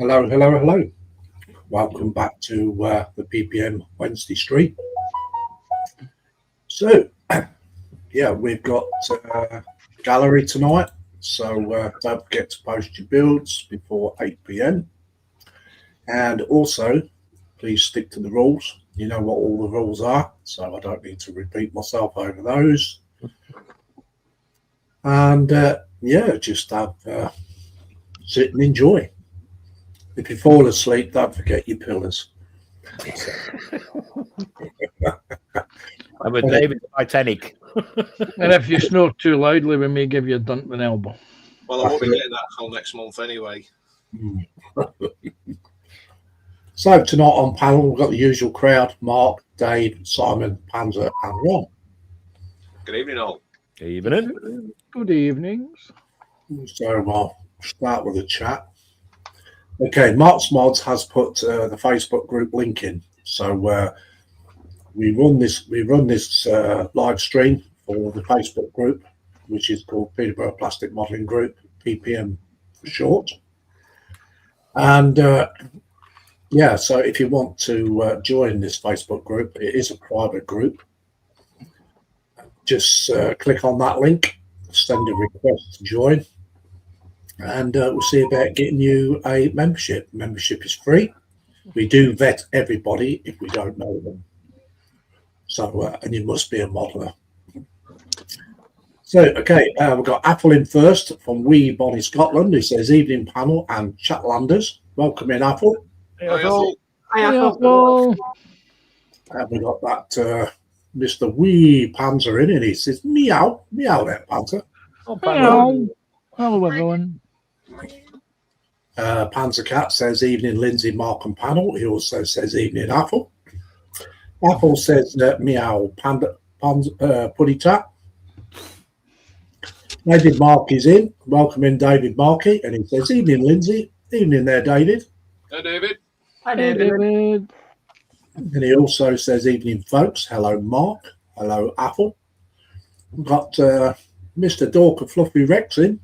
Hello, hello, hello. Welcome back to the PPM Wednesday stream. So, yeah, we've got gallery tonight. So don't forget to post your builds before 8 p.m. And also, please stick to the rules. You know what all the rules are, so I don't need to repeat myself over those. And yeah, just have sit and enjoy. If you fall asleep, don't forget your pillars. I'm with David Titanic. And if you snore too loudly, we may give you a dunk with an elbow. Well, I won't be getting that till next month anyway. So tonight on panel, we've got the usual crowd: Mark, Dave, Simon, Panzer, and Ron. Good evening, all. Good evening. Good evenings. So I'll start with the chat. Okay, Mark's Mods has put the Facebook group link in. So we run this live stream for the Facebook group, which is called Peterborough Plastic Modelling Group, PPM for short. And yeah, so if you want to join this Facebook group, it is a private group. Just click on that link, send a request to join, and we'll see about getting you a membership. Membership is free. We do vet everybody if we don't know them. So, and you must be a modeler. So, okay, we've got Apple in first from Wee Bonnie Scotland, who says, evening panel and chatlanders. Welcome in, Apple. Hi, Apple. Hi, Apple. And we got that Mr. Wee Panzer in, and he says, meow, meow there, Panzer. Hello. Hello, everyone. Panzer Cat says, evening, Lindsay, Mark and panel. He also says, evening, Apple. Apple says, meow, puddy tap. David Mark is in. Welcome in, David Markey. And he says, evening, Lindsay. Evening there, David. Hi, David. Hi, David. And he also says, evening, folks. Hello, Mark. Hello, Apple. We've got Mr. Dorker Fluffy Rex in.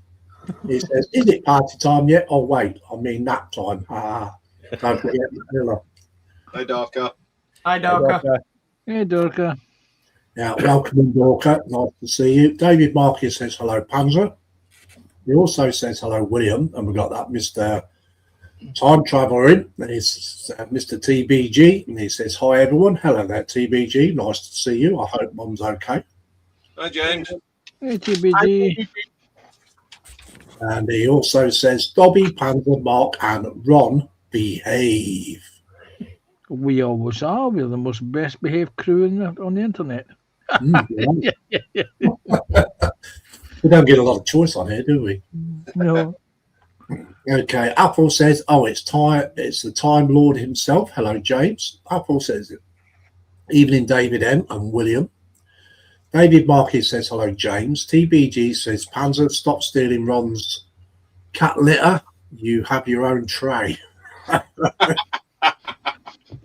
He says, is it party time yet? Oh, wait, I mean nap time. Don't forget the pillar. Hi, Darker. Hi, Dorker. Hey, Dorker. Yeah, welcome in, Dorker. Nice to see you. David Marcus says, hello, Panzer. He also says, hello, William. And we've got that Mr. Time Traveller in. And he's Mr. TBG. And he says, hi, everyone. Hello there, TBG. Nice to see you. I hope Mum's okay. Hi, James. Hey, TBG. And he also says, Dobby, Panzer, Mark, and Ron, behave. We always are. We're the most best behaved crew on the internet. Yeah. We don't get a lot of choice on here, do we? No. Okay, Apple says, oh, it's the Time Lord himself. Hello, James. Apple says, evening, David M. and William. David Markey says, hello, James. TBG says, Panzer, stop stealing Ron's cat litter. You have your own tray.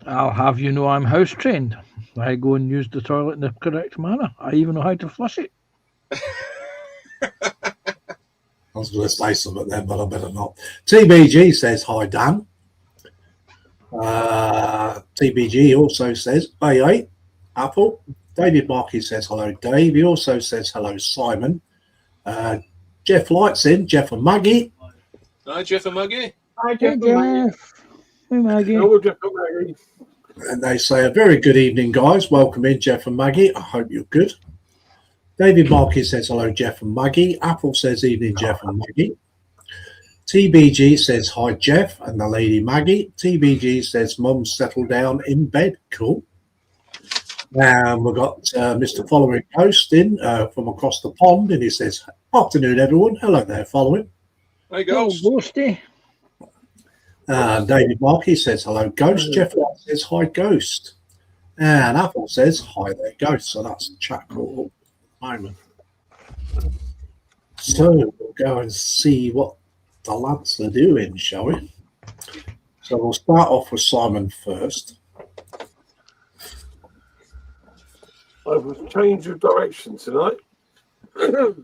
I'll have you know I'm house trained. I go and use the toilet in the correct manner. I even know how to flush it. I was going to say something then, but I better not. TBG says, hi, Dan. TBG also says, hey, Apple. David Markey says, hello, Dave. He also says, hello, Simon. Jeff Light's in. Jeff and Maggie. Hi, Jeff and Maggie. Hi, Hey, Jeff. Hey, Maggie. Hello, Jeff and Maggie. And they say, a very good evening, guys. Welcome in, Jeff and Maggie. I hope you're good. David Markey says, hello, Jeff and Maggie. Apple says, evening, Jeff and Maggie. TBG says, hi, Jeff and the lady Maggie. TBG says, Mum's settled down in bed. Cool. And we've got Mr. Following Ghost in from across the pond, and he says, afternoon, everyone. Hello there, Following. Hi, Ghost. Ghosty. David Markey says, hello, Ghost. Jeff White says, hi, Ghost. And Apple says, hi there, Ghost. So that's the chat call at the moment. So we'll go and see what the lads are doing, shall we? So we'll start off with Simon first. I've changed of direction tonight. I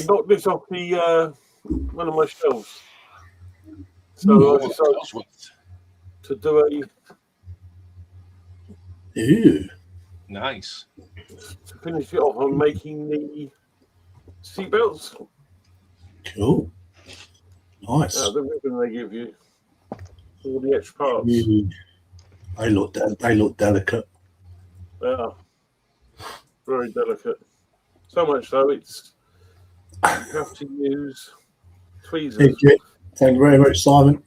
knocked this off the one of my shelves. So I Oh, decided Ellsworth. to do Ooh, Nice. to finish it off on making the seatbelts. cool. Nice. The ribbon they give you, all the extra parts. Ooh. They look delicate. They are very delicate. So much so, it's you have to use tweezers. Thank you. Thank you very much, Simon.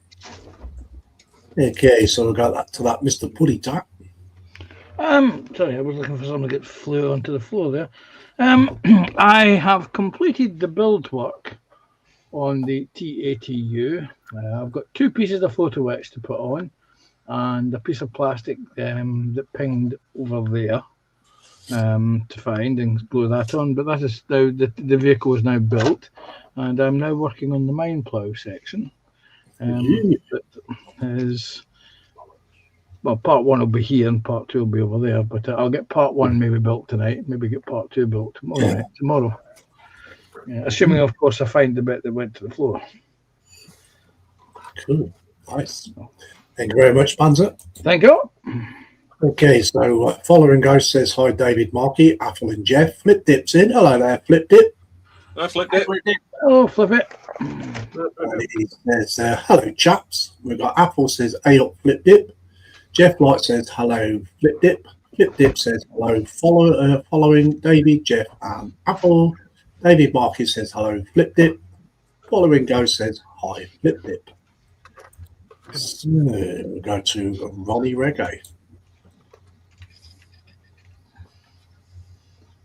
Okay, so we got that to that Mr. Putty Tap. Sorry, I was looking for something that flew onto the floor there. I have completed the build work on the T80U. I've got 2 pieces of photo etch to put on and a piece of plastic that pinged over there to find and glue that on. But that is now the vehicle is now built, and I'm now working on the mine plough section. That is, well, part 1 will be here and part 2 will be over there. But I'll get part 1 maybe built tonight, maybe get part 2 built tomorrow. Yeah, assuming, of course, I find the bit that went to the floor. Cool. Nice. Thank you very much, Panzer. Thank you. Okay, so following Ghost says, hi, David, Marky, Apple and Jeff. Flip Dip's in. Hello there, Flip Dip. I flipped it. Oh, flip it. And he says, hello, chaps. We've got Apple says, hey up, Flip Dip. Jeff Light says, hello, Flip Dip. Flip Dip says, hello, following David, Jeff, and Apple. David Marky says, hello, Flip Dip. Following Ghost says, hi, Flip Dip. So we go to Ronnie Reggae.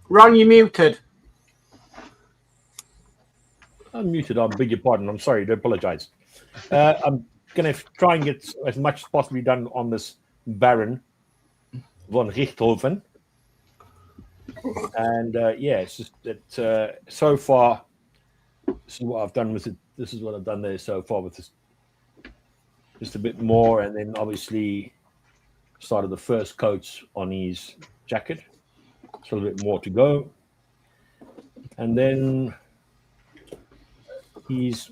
Ron, you muted. I'm muted. I beg your pardon. I'm sorry. I do apologize. I'm going to try and get as much as possibly done on this Baron von Richthofen. And it's just that so far, this is what I've done with it. This is what I've done there so far with this. Just a bit more, and then obviously started the first coats on his jacket. It's a little bit more to go. And then he's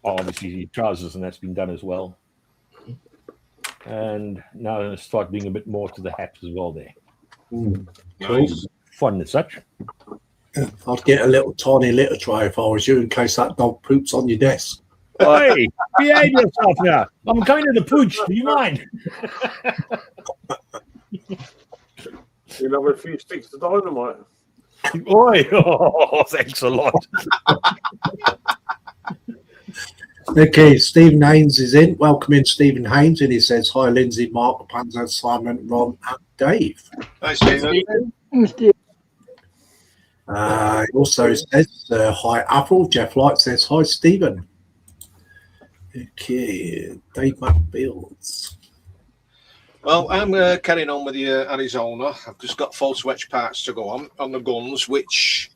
obviously his trousers, and that's been done as well. And now I'm going to start doing a bit more to the hats as well there. Nice. Fun and such. I'd get a little tiny litter tray if I was you, in case that dog poops on your desk. Hey, behave yourself now. I'm kind of the pooch. Do you mind? You'll have a few sticks of dynamite. Oi, oh, thanks a lot. Okay, Stephen Haynes is in. Welcome in, Stephen Haynes. And he says, hi, Lindsay, Mark, Panzer, Simon, Ron, and Dave. Nice, Stephen. He also says, hi, Apple. Jeff Light says, hi, Stephen. Okay, Dave McBuilds. Well, I'm carrying on with the Arizona. I've just got false wedge parts to go on the guns, which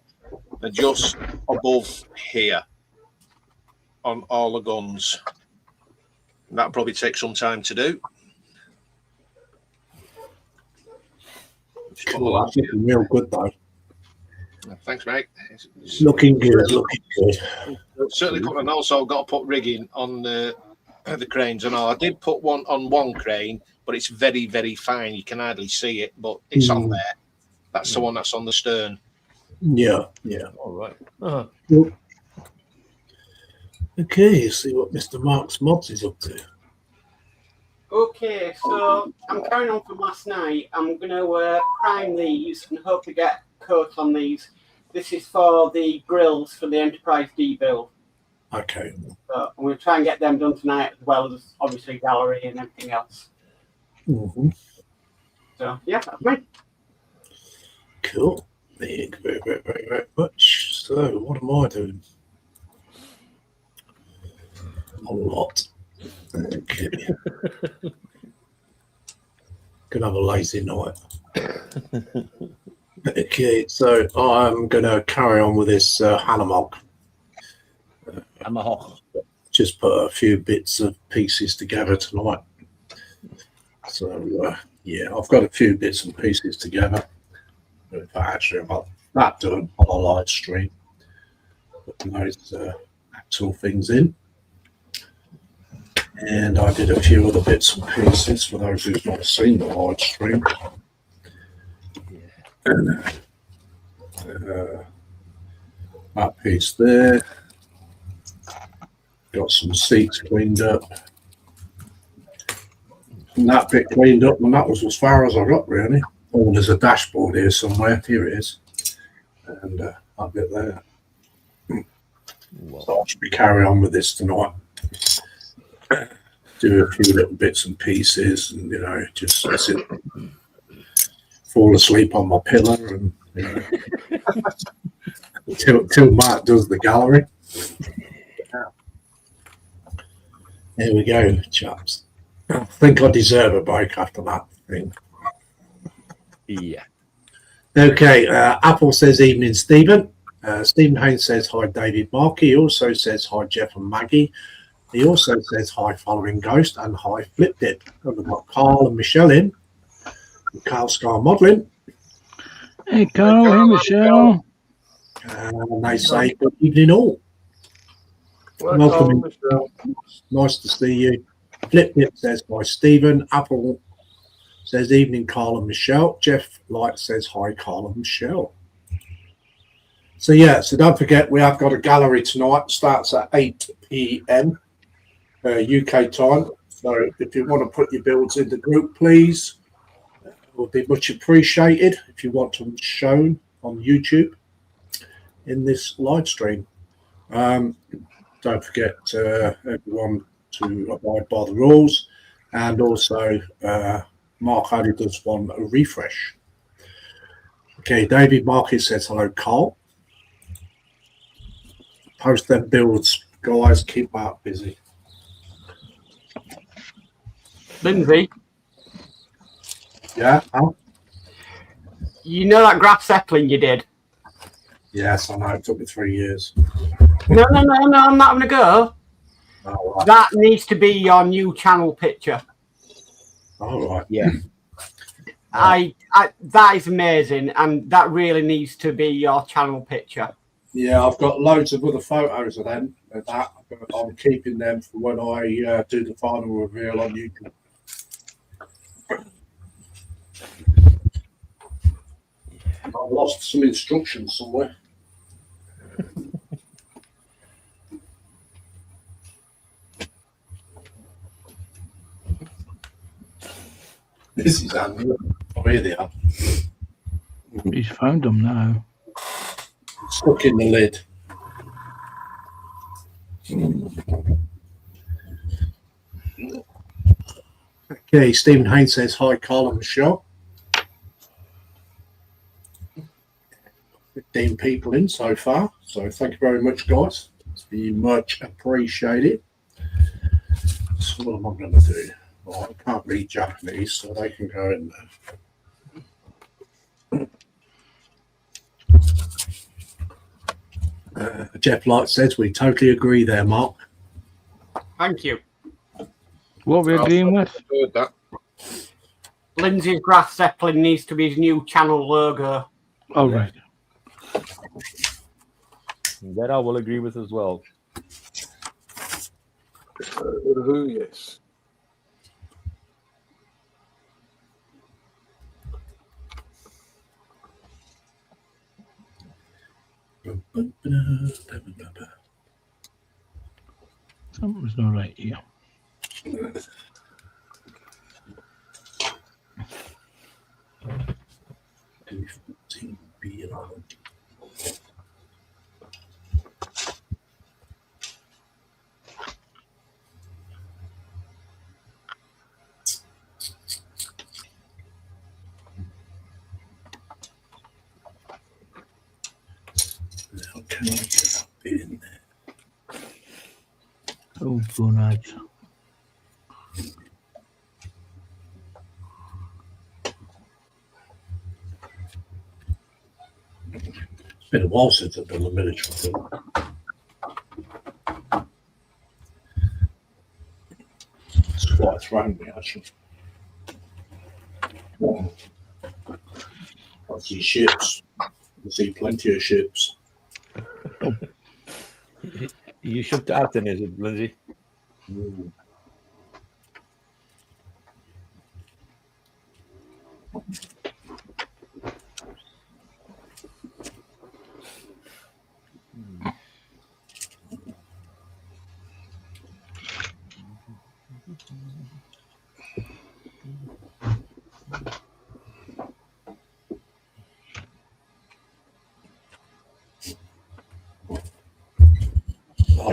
are just above here on all the guns. That'll probably take some time to do. Cool, that's looking real good, though. Thanks, mate. Looking good, looking good. Certainly, and also got to put rigging on the cranes and all. I did put one on one crane, but it's very, very fine. You can hardly see it, but it's on there. That's the one that's on the stern. Yeah. All right. Uh-huh. Cool. Okay, see what Mr. Mark's Mods is up to. Okay, so I'm carrying on from last night. I'm going to prime these and hope to get coats on these. This is for the grills for the Enterprise D build. Okay. So I'm going to try and get them done tonight, as well as obviously gallery and everything else. Mm-hmm. So yeah, that's me. Cool. Thank you very, very, very much. So, what am I doing? A lot. Okay. Gonna have a lazy night. Okay, so I'm gonna carry on with this Hanomog. I'm a hawk. Just put a few bits of pieces together tonight. So I've got a few bits and pieces together. If I actually got that done on a live stream, putting those actual things in. And I did a few other bits and pieces for those who've not seen the live stream. That piece there. Got some seats cleaned up. And that bit cleaned up, and that was as far as I got, really. Oh, there's a dashboard here somewhere. Here it is. And that bit there. So I should be carrying on with this tonight. Do a few little bits and pieces, and just sit, fall asleep on my pillow, and till Mark does the gallery. There we go, chaps. I think I deserve a break after that thing. Yeah. Okay, Apple says evening, Stephen. Stephen Haynes says hi, David Markey. He also says hi, Jeff and Maggie. He also says hi, Following Ghost, and hi, Flip Dip. And we've got Carl and Michelle in. And Carl Scar Modelling. Hey, Carl. Hey, Michelle. And they say good evening all. Welcome, Welcome. Michelle. Nice to see you. Flip Dip says hi, Stephen. Apple says evening, Carl and Michelle. Jeff Light says hi, Carl and Michelle. So don't forget, we have got a gallery tonight. Starts at 8 p.m. UK time. So if you want to put your builds in the group, please, it would be much appreciated if you want them shown on YouTube in this live stream. Don't forget everyone to abide by the rules, and also Mark only does one refresh. Okay, David Marcus says hello, Carl. Post them builds, guys. Keep out busy. Lindsay, Yeah. Al? you know that Graf Zeppelin you did? Yes, I know. It took me 3 years. No, I'm not having a go. All right. That needs to be your new channel picture. All right. Yeah. I that is amazing, and that really needs to be your channel picture. Yeah, I've got loads of other photos of them. Of that, but I'm keeping them for when I do the final reveal on YouTube. I've lost some instructions somewhere. This is Andy. Oh, here they are. He's found them now. Stuck in the lid. Okay, Stephen Haynes says hi, Carl and Michelle. 15 people in so far, so thank you very much, guys. It's been much appreciated. So what am I going to do? Well, I can't read Japanese, so they can go in there. Jeff Light says we totally agree there, Mark. Thank you. What are we agreeing with? Heard that. Lindsay's Graf Zeppelin needs to be his new channel logo. Oh, right. That I will agree with as well. Who? Yes. Something's not right here. Can I get that bit in there? Oh, gonads. It's been a while since I've done a miniature film. It's quite thrown me, actually. I see ships. I see plenty of ships. You shipped out then, is it, Lindsay?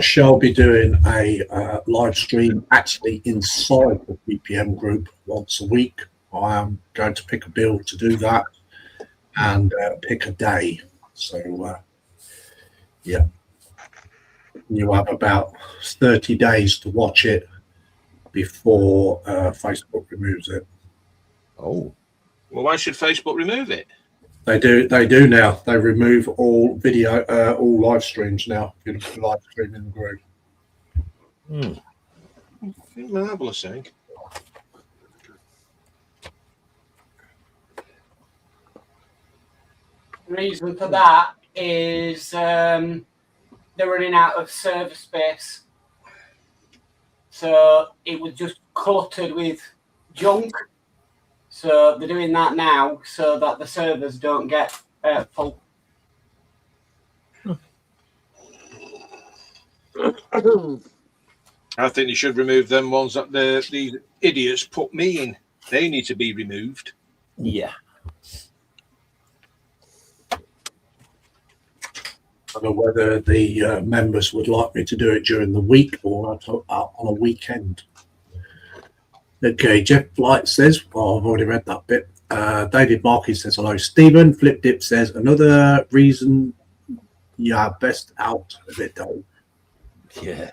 shall be doing a live stream actually inside the PPM group once a week. I am going to pick a bill to do that and pick a day. So, yeah, you have about 30 days to watch it before Facebook removes it. Oh, Well, why should Facebook remove it? They do now. They remove all video, all live streams now. You can live stream in the group. Marvellous thing. The reason for that is they're running out of server space. So it was just cluttered with junk. So they're doing that now so that the servers don't get full. I think you should remove them ones that the idiots put me in. They need to be removed. yeah. I don't know whether the members would like me to do it during the week or on a weekend. Okay, Jeff Blight says, well, I've already read that bit. David Markey says, hello, Stephen. Flip Dip says, another reason you are best out of it, though. Yeah.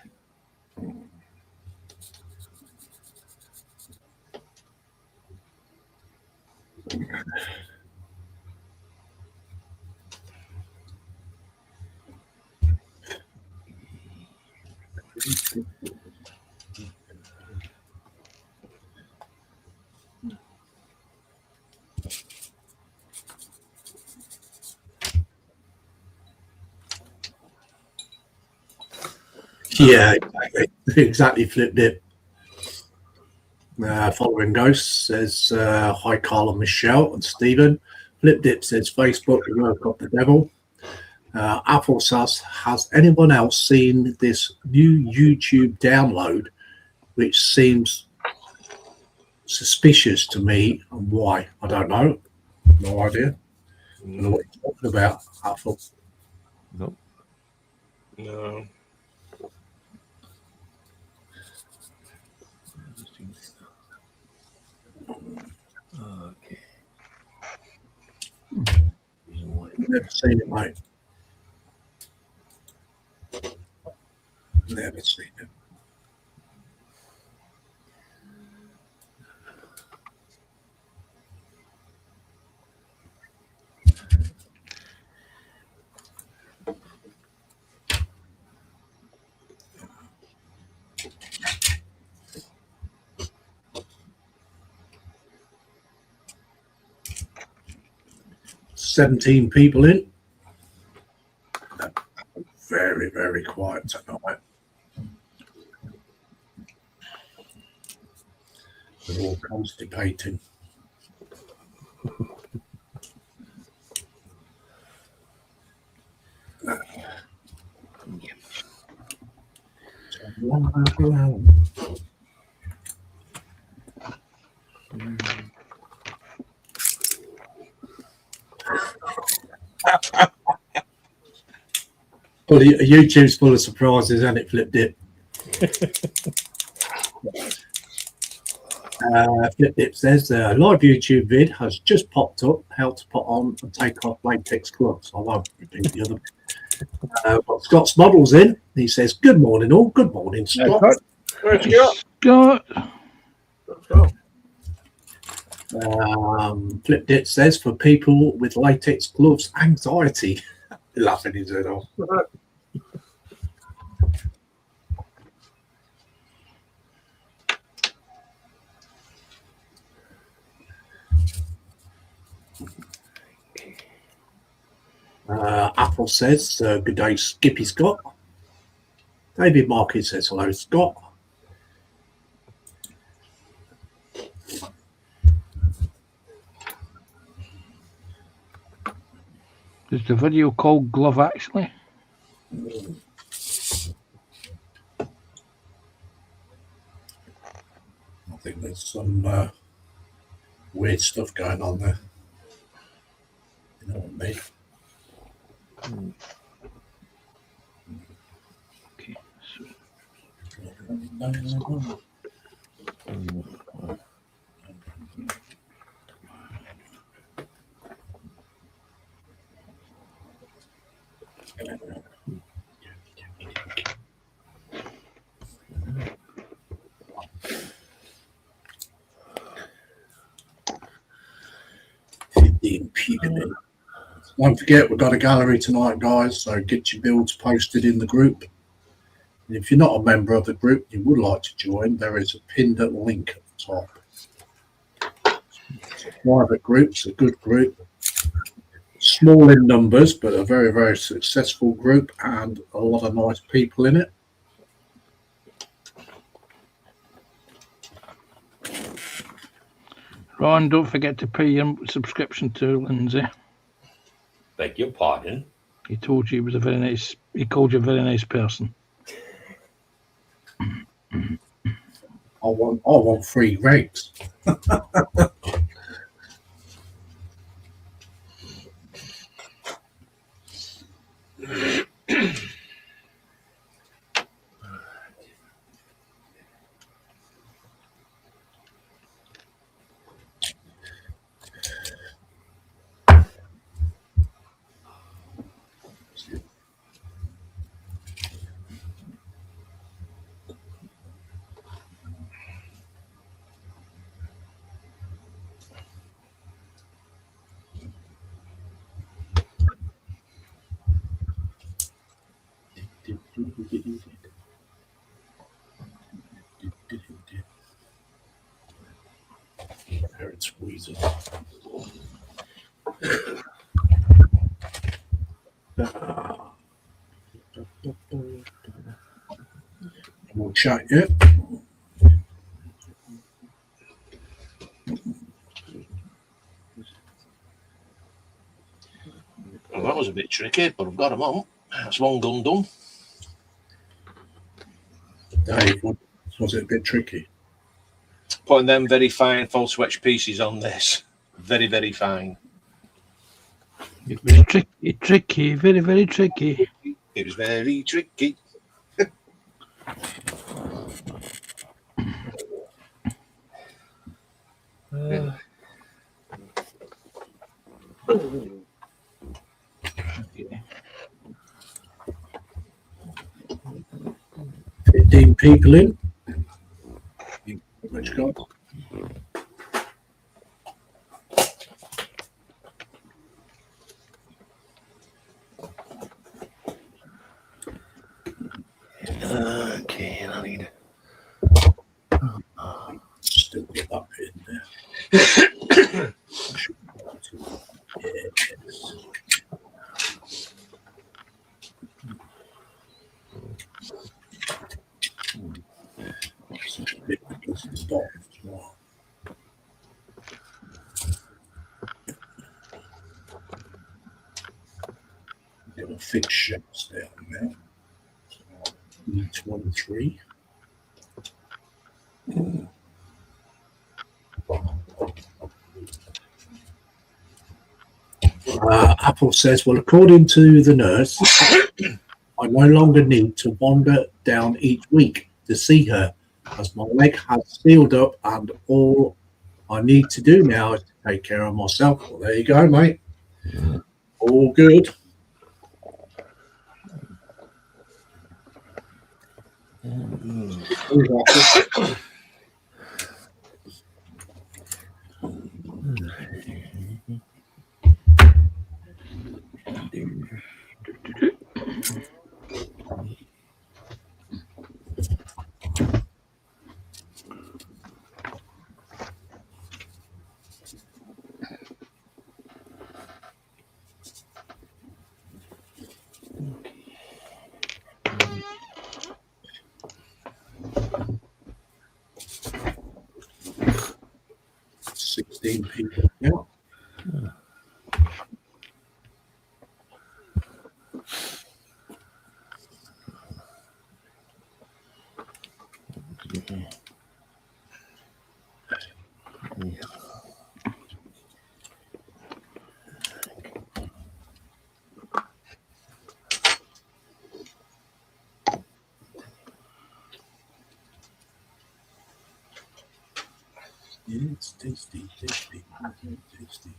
Yeah, exactly. Flipped it. Following Ghost says, hi, Carl and Michelle and Stephen. Flip Dip says, Facebook, the work of the devil. Apple says, has anyone else seen this new YouTube download, which seems suspicious to me, and why? I don't know. No idea. I don't know what you're talking about, Apple. Nope. No. Okay. Never seen it, mate. Never seen it. $17 people in. Very, very quiet tonight. They're all constipating. Well, YouTube's full of surprises, isn't it? Flipped it. Flip Dip says a live YouTube vid has just popped up. How to put on and take off latex gloves. I won't repeat the other bit. But Scott's models in. He says, "Good morning, all. Good morning, Scott." Where's you got? Scott. Let's go. Flip Dip says for people with latex gloves, anxiety. Laughing his head off. Apple says, good day, Skippy Scott. David Markey says, hello, Scott. Is the video called Glove actually? I think there's some weird stuff going on there. You know what I mean? Okay, Don't forget, we've got a gallery tonight, guys, so get your builds posted in the group. And if you're not a member of the group, you would like to join, there is a pinned link at the top. It's a private group, it's a good group. Small in numbers, but a very, very successful group and a lot of nice people in it. Ron, don't forget to pay your subscription to Lindsay. Beg your pardon. He told you he was a very nice. He called you a very nice person. I want free rates. There it's wheezing. We'll chat yet. Well, that was a bit tricky, but I've got them on. That's one gun done. Dave, was it a bit tricky? Putting them very fine false wedge pieces on this. Very, very fine. It was tricky, very, very tricky. It was very tricky. Yeah. 15 people in. Which got? Okay, I need Still get that bit in there. Yes. Such a bit because it's dark as well. Got a fixed ships down there. E23. Apple says, well, according to the nurse, I no longer need to wander down each week to see her as my leg has sealed up and all I need to do now is to take care of myself. Well, there you go, mate. All good. People now. It's tasty, tasty, tasty.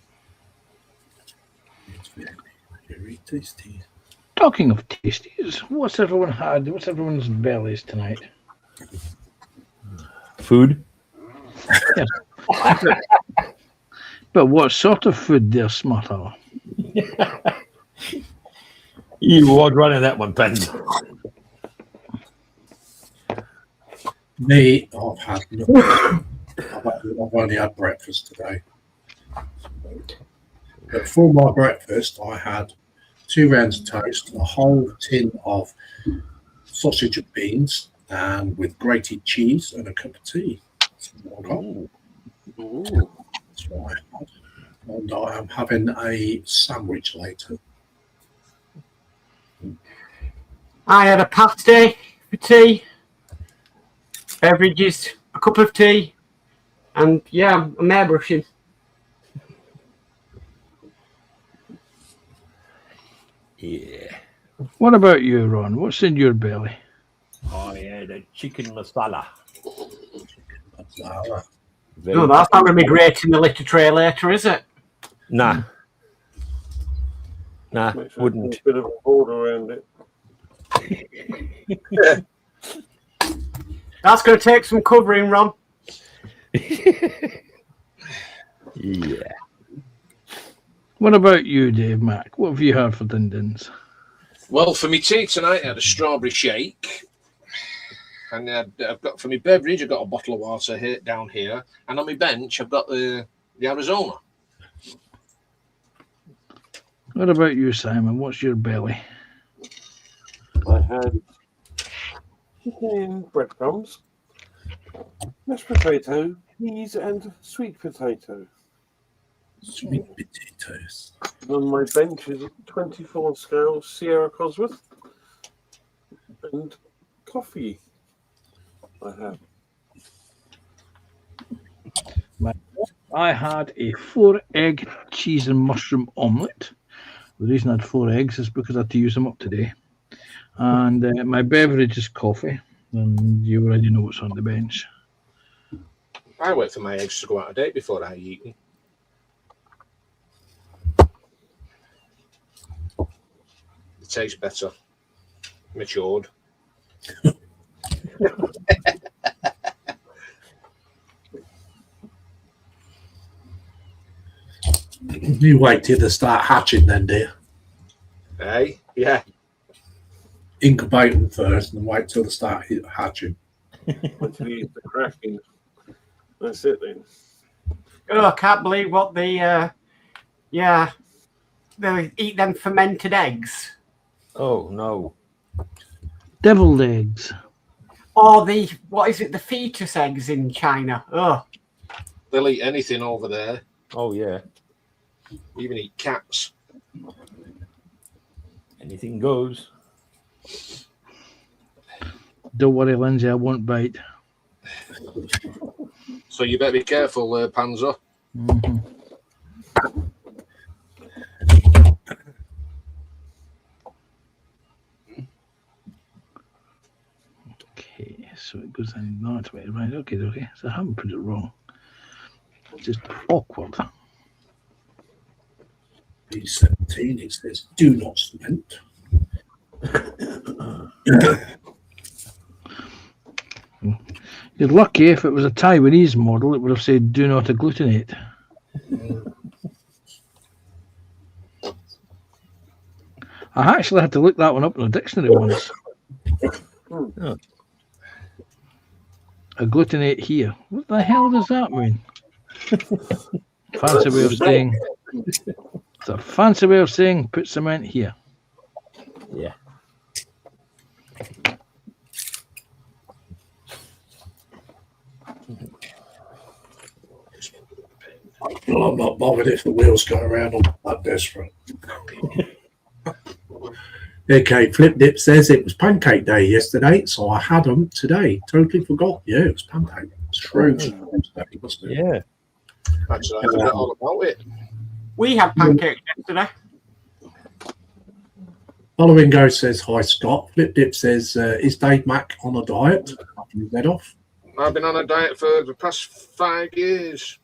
It's very, very tasty. Talking of tasties, what's everyone had? What's everyone's bellies tonight? Food. But what sort of food there, Smarter? You was running that one, Ben. Me, I've had nothing. I've only had breakfast today. But for my breakfast, I had 2 rounds of toast, a whole tin of sausage and beans, and with grated cheese and a cup of tea. That's what I got. That's what I had. And I am having a sandwich later. I had a pasty for tea, beverages, a cup of tea, and yeah, I'm airbrushing. Yeah. What about you, Ron? What's in your belly? I had a chicken masala. Very No, that's not going to be great in the litter tray later, is it? Nah. Nah, Makes a wouldn't. bit of a border around it. That's going to take some covering, Ron. Yeah. What about you, Dave Mack? What have you had for din-dins? Well, for me tea tonight, I had a strawberry shake. And I've got, for my beverage, I've got a bottle of water here, down here. And on my bench, I've got the Arizona. What about you, Simon? What's your belly? I had chicken breadcrumbs, mashed potato, peas, and sweet potato. Sweet potatoes. And on my bench is a 24 scale Sierra Cosworth and coffee. I have. I had a 4-egg cheese and mushroom omelette. The reason I had 4 eggs is because I had to use them up today. And my beverage is coffee. And you already know what's on the bench. I wait for my eggs to go out of date before I eat them. It tastes better. Matured. You wait till they start hatching then, dear. Hey? Yeah. Incubate them first and wait till they start hatching. Until you eat the cracking. That's it then. Oh, I can't believe what they eat them fermented eggs. Oh, no. Deviled eggs. Or the fetus eggs in China. Oh, They'll eat anything over there. Oh, yeah. Even eat cats. Anything goes. Don't worry, Lindsay, I won't bite. So you better be careful, Panzer. Mm-hmm. Okay, so it goes in that way, right? Okay. So I haven't put it wrong. It's just awkward. B17, it says, do not cement. You're lucky if it was a Taiwanese model, it would have said do not agglutinate. I actually had to look that one up in a dictionary once. Agglutinate here. What the hell does that mean? Fancy way of saying. It's a fancy way of saying put cement here. Yeah. Well, I'm not bothered if the wheels go around. I'm that desperate. Okay, Flip Dip says it was pancake day yesterday, so I had them today. Totally forgot. Yeah, it was pancake. It's true. Wasn't it? Yeah. Actually, I forgot all about it. we had pancakes yesterday. Following Go says, hi, Scott. Flip Dip says, is Dave Mack on a diet? His head off. I've been on a diet for the past 5 years.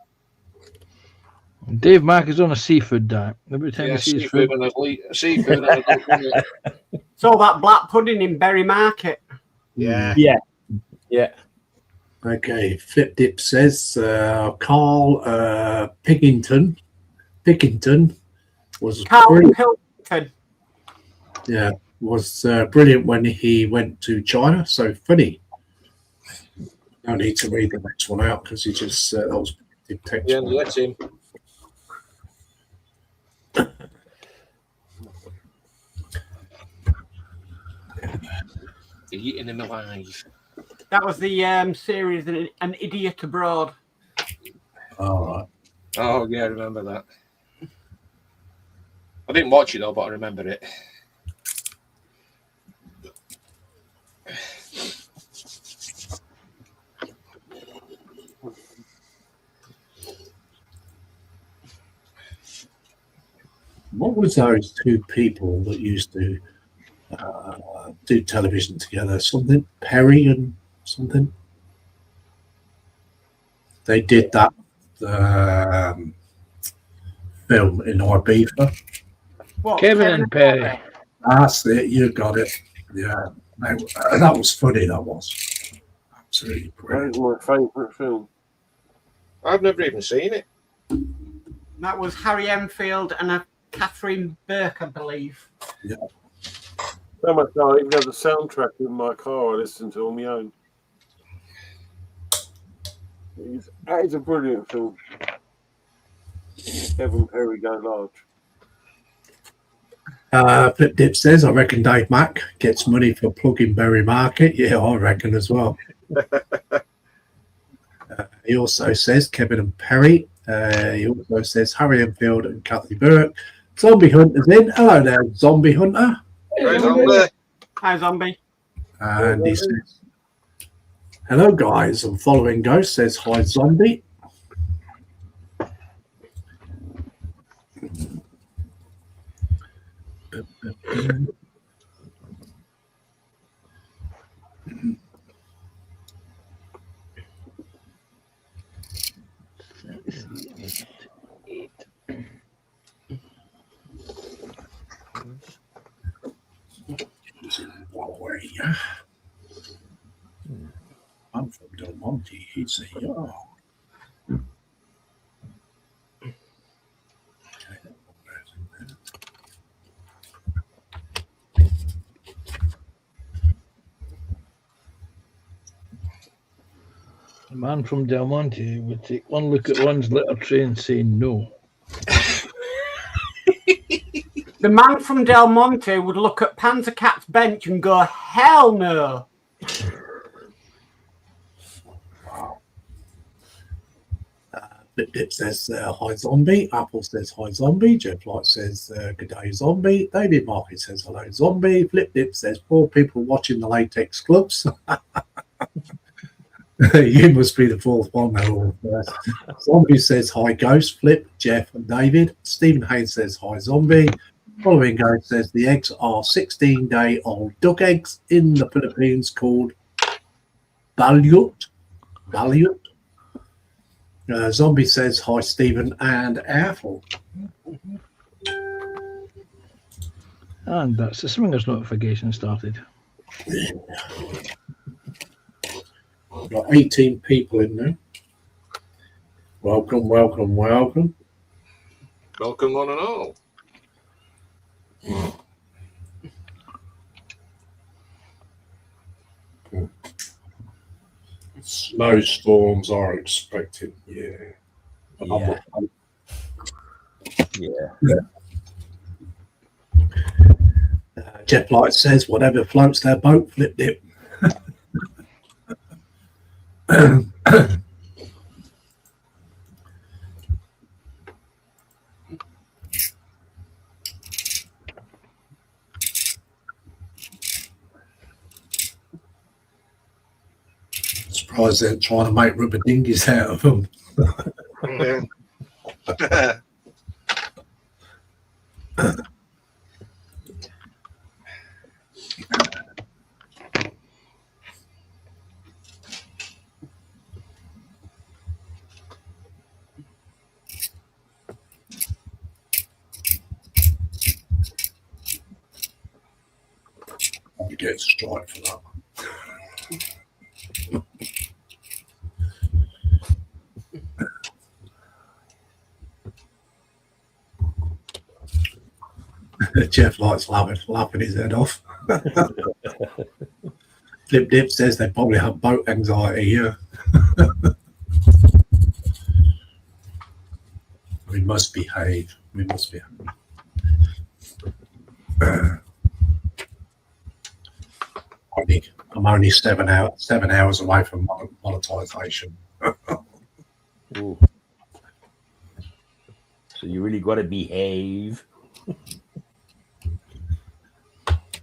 Dave Mack is on a seafood diet. Every time Yeah, he sees seafood food, and seafood and a donut. So that black pudding in Berry Market. Yeah. Yeah. Okay, Flip Dip says Carl Pickington was Carl brilliant. Pilkington. Yeah, was brilliant when he went to China. So funny. No need to read the next one out because he just that was text. Yeah, let him. Eating him alive. That was the series An Idiot Abroad. All right. Oh, yeah, I remember that. I didn't watch it, though, but I remember it. What was those two people that used to do television together? Something Perry and something. They did that film in Ibiza. What, Kevin and Perry. That's it. You got it. Yeah, that was funny. That was absolutely That brilliant. is my favourite film. I've never even seen it. That was Harry Enfield and Catherine Burke, I believe. So much so, I even have the soundtrack in my car I listen to on my own. That is a brilliant film. Kevin Perry Go Large. Flip Dip says, I reckon Dave Mack gets money for plugging Berry Market. Yeah, I reckon as well. He also says Kevin and Perry. He also says Harry Enfield and Kathy Burke. Zombie Hunter's in. Hello there, Zombie Hunter. Right on there. Hi, Zombie. And he says, hello guys, I'm following Ghost. Says hi, Zombie. I'm from Del Monte. He'd say, yeah. The man from Del Monte would take one look at one's litter tray and say no. The man from Del Monte would look at Panzer Cat's bench and go, hell no. Flip Dip says hi Zombie. Apple says hi Zombie. Jeff Light says good day Zombie. David Market says hello Zombie. Flip Dip says 4 people watching the latex clubs. You must be the 4th one though. Zombie says hi Ghost. Flip, Jeff and David. Stephen Haynes says hi Zombie. Following Ghost says the eggs are 16-day-old duck eggs in the Philippines called Balut. Zombie says hi Stephen and Apple. And that's the swingers notification started. We've got 18 people in there. Welcome, welcome, welcome. Welcome, one and all. Snowstorms are expected. Yeah. Jeff Light says whatever floats their boat, flipped it. Surprised they're trying to make rubber dinghies out of them. Yeah. get a strike for that. Jeff likes laughing his head off. Flip Dip says they probably have boat anxiety here. We must behave. We must behave. I'm only 7 hours away from monetization. Ooh. So you really got to behave.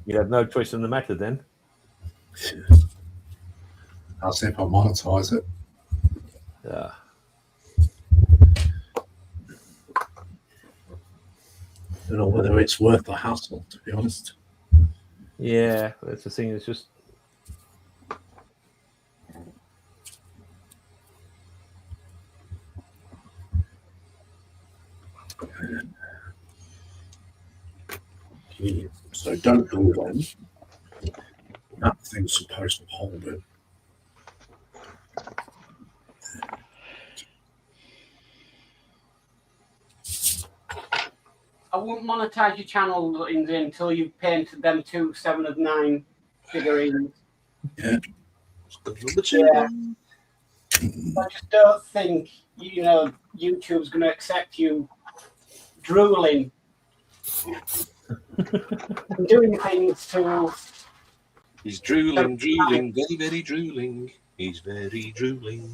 You have no choice in the matter then. I'll see if I monetize it. Yeah. Don't know whether it's worth the hassle, to be honest. Yeah, that's the thing. It's just So don't do them. That thing's supposed to hold it. I won't monetize your channel until you've painted them 2 7 of 9 figurines. Yeah. Yeah. I just don't think YouTube's going to accept you drooling and doing things to. He's drooling, very, very drooling. He's very drooling.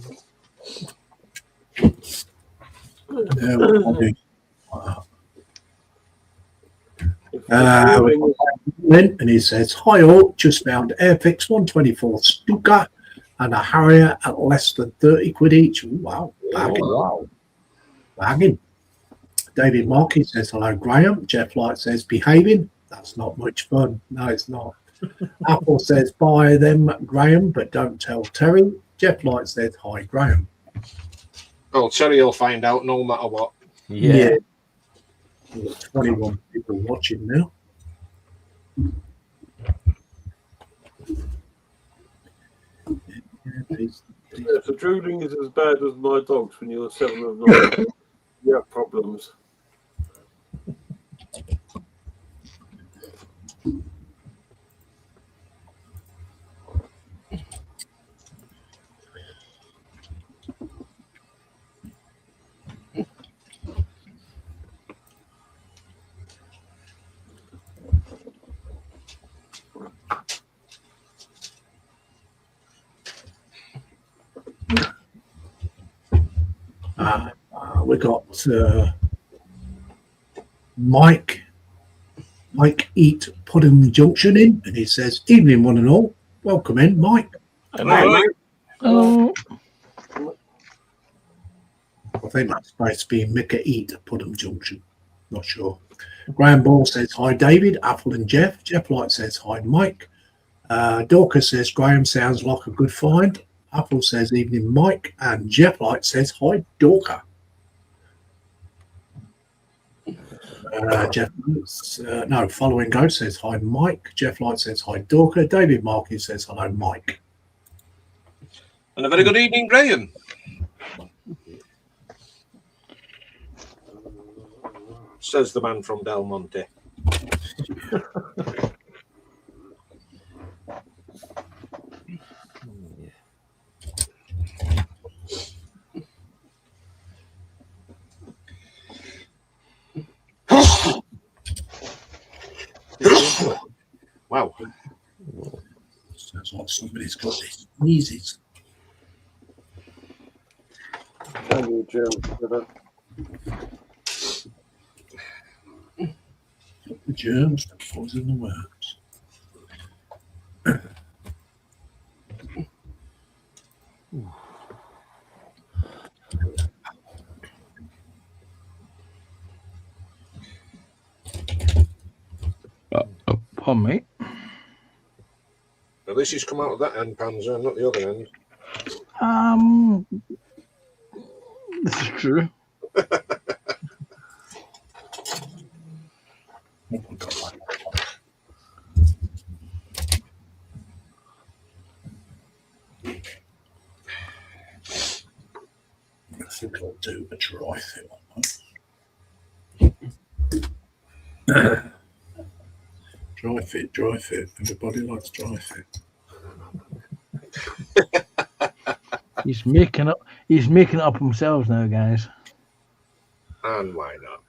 And he says, "Hi all, just found Airfix 124 Stuka and a Harrier at less than 30 quid each." Ooh, wow, bagging. wow. Bagging. David Markey says, "Hello, Graham." Jeff Light says, "Behaving." That's not much fun. No, it's not. Apple says, "Buy them, Graham, but don't tell Terry." Jeff Light says, "Hi, Graham." Well, Terry will find out no matter what. Yeah. 21 people watching now. Yeah, so drooling is as bad as my dogs when you're 7 of 9. You have problems. We got Mike Eat Pudding Junction in, and he says, "Evening, one and all. Welcome in, Mike." Hello. Oh, I think that's supposed to be Mika Eat Pudding Junction. Not sure. Graham Ball says, "Hi, David, Apple and Jeff." Jeff Light says, "Hi, Mike." Dorcas says, "Graham sounds like a good find." Apple says, "Evening, Mike." And Jeff Light says, "Hi, Dorca." Following Go says, "Hi, Mike." Jeff Light says, "Hi, Dorca." David Markey says, "Hello, Mike." And a very good evening, Graham. Says the man from Del Monte. Wow. Sounds like somebody's got these sneezes. Tell me, Jim, The germs that poison the worms. pardon me. At least he's come out of that end, Panzer, not the other end. This is true. think I'll do a dry fit on that. Dry fit. Everybody likes dry fit. He's making it up himself now, guys. And why not?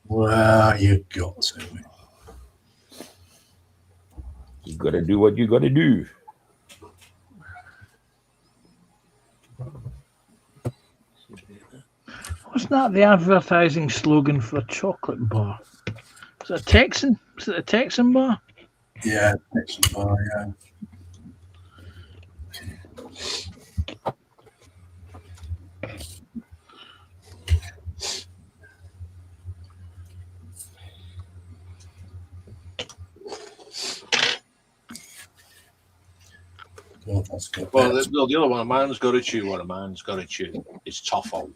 Well, you got to. You gotta do what you gotta do. Wasn't that the advertising slogan for a chocolate bar? Is it a Texan? Is it a Texan bar? Yeah, Texas bar, yeah. God, that's good. Well, the other one, a man's got to chew what a man's got to chew. It's Toffle.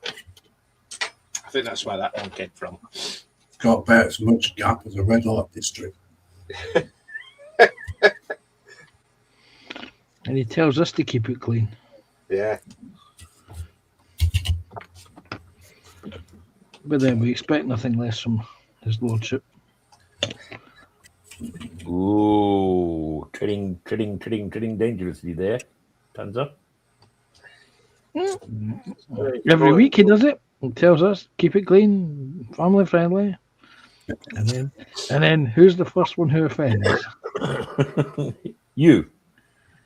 I think that's where that one came from. Got about as much gap as a red light district. And he tells us to keep it clean. Yeah. But then we expect nothing less from his lordship. Ooh, treading dangerously there. Turns up. Every week he does it. He tells us, keep it clean, family friendly. And then who's the first one who offends? You.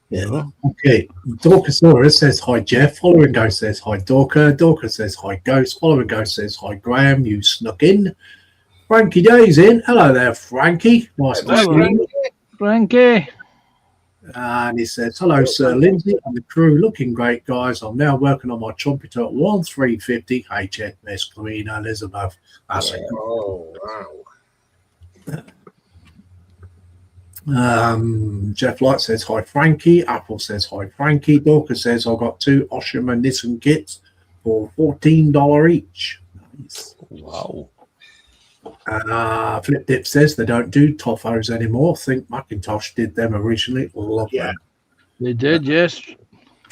Yeah. Okay. Dorkasaurus says hi, Jeff. Following Ghost says hi, Dorka. Dorka says hi, Ghost. Following Ghost says hi, Graham. You snuck in. Frankie Day's in. Hello there, Frankie. Nice to see you. Frankie. And he says, hello, Sir Lindsay and the crew. Looking great, guys. I'm now working on my trumpeter 1350 HMS Queen Elizabeth. That's it. Oh, wow. Jeff Light says hi, Frankie. Apple says hi, Frankie. Dorcas says I've got 2 Oshima Nissan kits for $14 each. Nice. Wow. Flip Dip says they don't do Toffos anymore. I think Macintosh did them originally. Love them. They did, yes.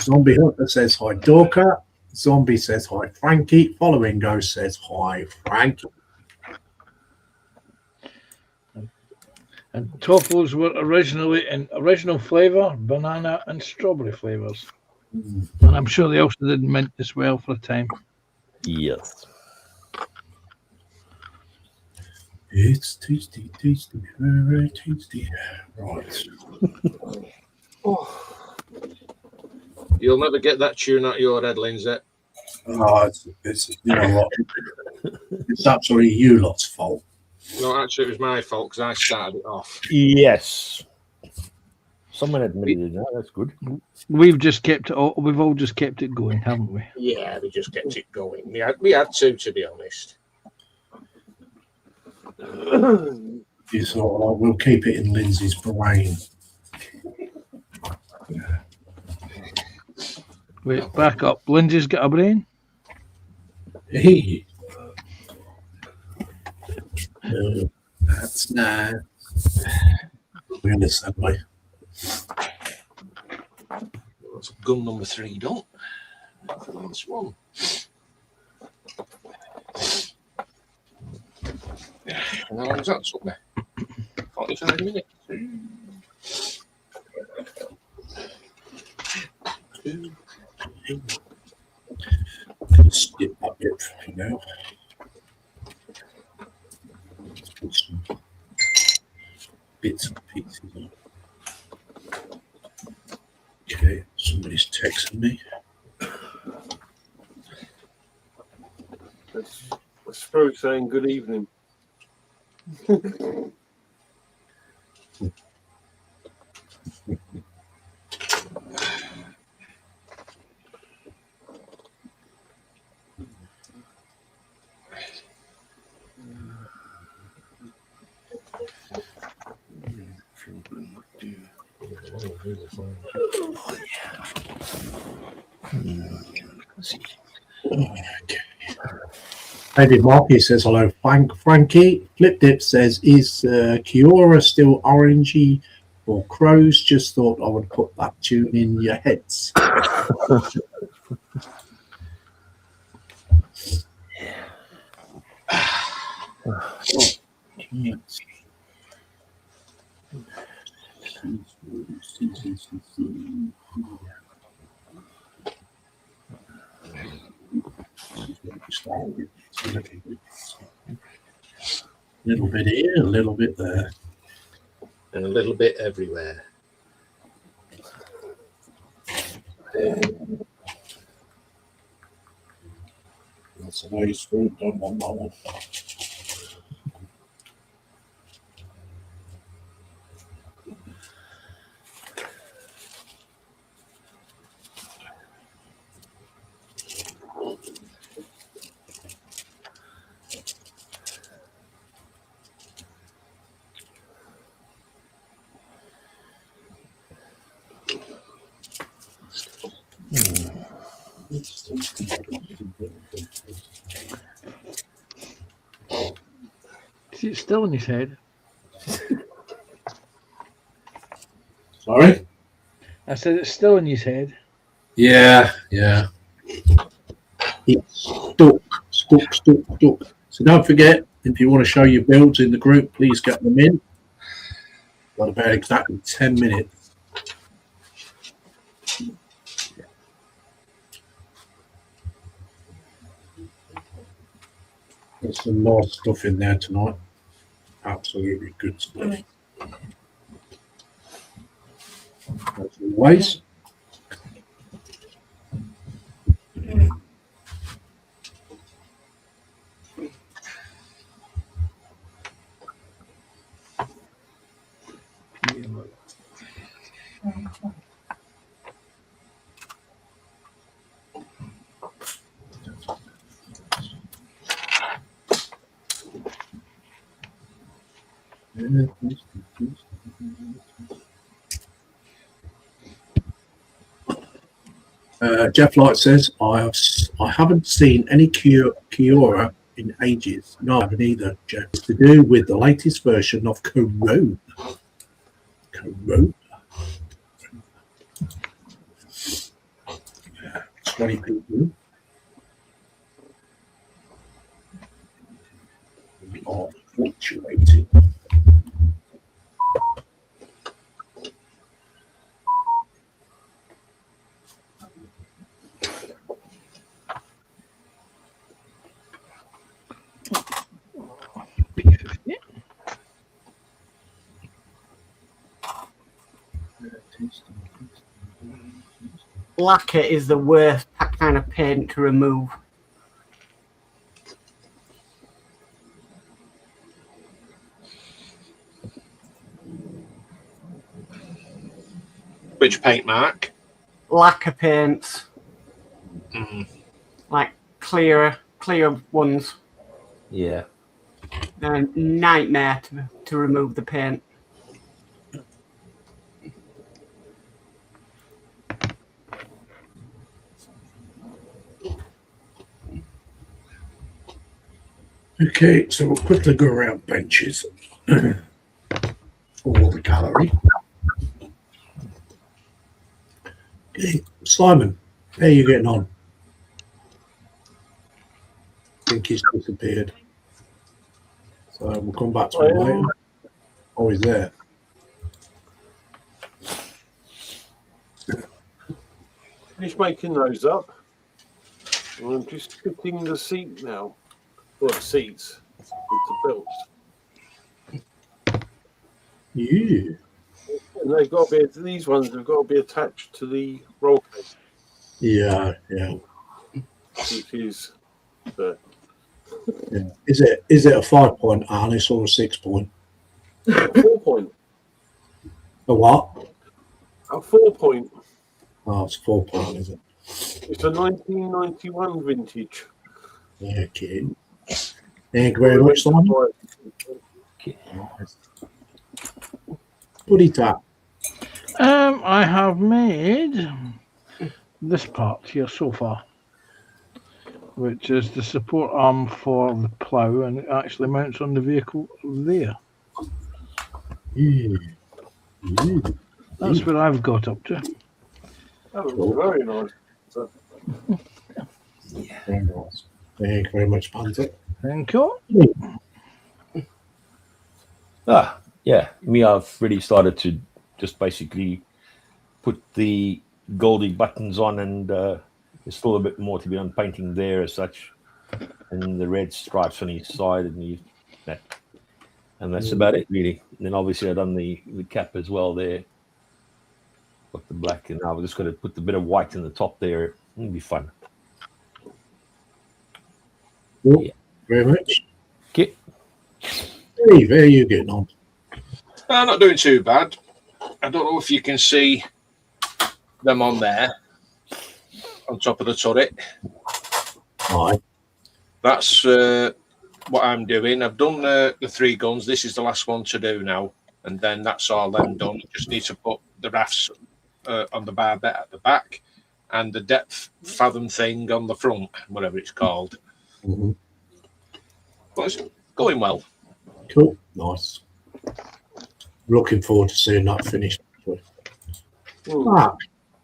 Zombie Hunter says hi, Dorka. Zombie says hi, Frankie. Following Ghost says hi, Frankie. And Toffles were originally in original flavour, banana and strawberry flavours. And I'm sure they also did mint as well for a time. Yes. It's tasty, tasty, very tasty. Right. You'll never get that tune out of your head, Lindsay. Oh, it's you know what? It's actually you lot's fault. No, actually, it was my fault because I started it off. Yes. Someone admitted that. That's good. We've all just kept it going, haven't we? Yeah, we just kept it going. We had to be honest. You thought, like, we'll keep it in Lindsay's brain. Wait, back up. Lindsay's got a brain? Hey. That's nice. We understand, mate. That's gun number 3 done. That's one. And how long's that took me? 45 minutes. Skip that bit for now. Let's put some bits and pieces on. Okay, somebody's texting me. That's Spro saying good evening. Okay. David Markey says hello, Frankie. Flip Dip says, is Kiora still orangey for crows. Just thought I would put that tune in your heads. A little bit here, a little bit there. And a little bit everywhere. That's a nice food. Don't want that one. See, it's still in his head. Sorry? I said it's still in his head. Yeah. It's stuck. So don't forget, if you want to show your builds in the group, please get them in. Got about exactly 10 minutes. There's some nice stuff in there tonight. Absolutely good stuff. As always. Jeff Light says, I haven't seen any Kiora in ages. No, I haven't either, Jeff. It's to do with the latest version of Corona. 20 people. We are fluctuating. Lacquer is the worst kind of paint to remove. Which paint, Mark? Lacquer paints, like clear ones. Yeah. They're a nightmare to remove the paint. Okay, so we'll quickly go around benches for the gallery. Okay, Simon, how are you getting on? I think he's disappeared. So we'll come back to him later. Oh, he's there. Finish making those up. I'm just fitting the seat now. Well, the seats with the belts. Yeah. And they've got to be, these ones have got to be attached to the roll cage. Yeah. Which is the Yeah. Is it a 5-point harness or a 6-point? 4-point. A what? A 4-point. Oh, it's 4-point, is it? It's a 1991 vintage. Yeah, okay. Thank you very much, Simon. Put it up. I have made this part here so far, which is the support arm for the plough, and it actually mounts on the vehicle there. Yeah. Ooh, That's where I've got up to. That was very nice. very nice. Thank you very much, Panzer. Thank you. Yeah. Me, I've really started to just basically put the Goldie buttons on, and there's still a bit more to be done painting there as such, and the red stripes on his side, and that's about it really. And then obviously I've done the cap as well there, got the black, and now we're just going to put the bit of white in the top there. It'll be fun. Cool. Yeah. Very much. Okay. Hey, how are you getting on? Not doing too bad. I don't know if you can see them on there, on top of the turret. Hi. That's what I'm doing. I've done the 3 guns. This is the last one to do now, and then that's all then done. Just need to put the rafts on the barbette at the back, and the depth fathom thing on the front, whatever it's called. Mhm. But it's going well. Cool. Nice. Looking forward to seeing that finished. Mark.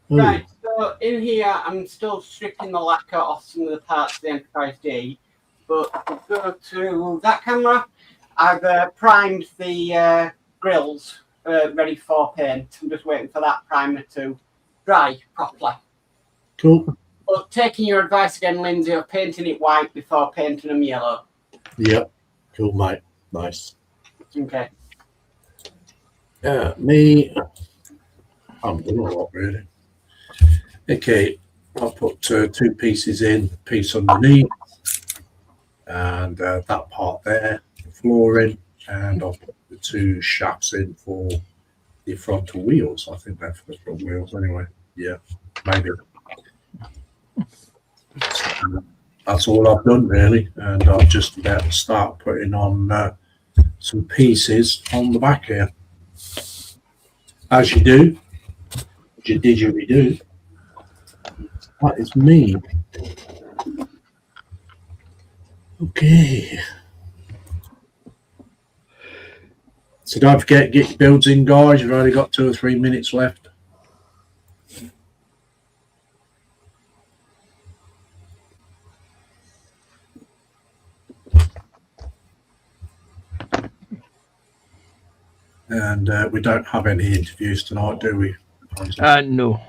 Right, so in here, I'm still stripping the lacquer off some of the parts of the Enterprise D, but if we go to that camera, I've primed the grills ready for paint. I'm just waiting for that primer to dry properly. Cool. But taking your advice again, Lindsay, of painting it white before painting them yellow. Yep. Cool, mate. Nice. Okay. Me, I'm doing a lot really. Okay, I'll put 2 pieces in, piece underneath, and that part there, the flooring, and I'll put the 2 shafts in for the frontal wheels. I think they're for the front wheels anyway. Yeah, maybe. That's all I've done really, and I'm just about to start putting on some pieces on the back here. As you do, you do. That is me. Okay. So don't forget, get your builds in, guys. You've only got 2 or 3 minutes left. And we don't have any interviews tonight, do we? No.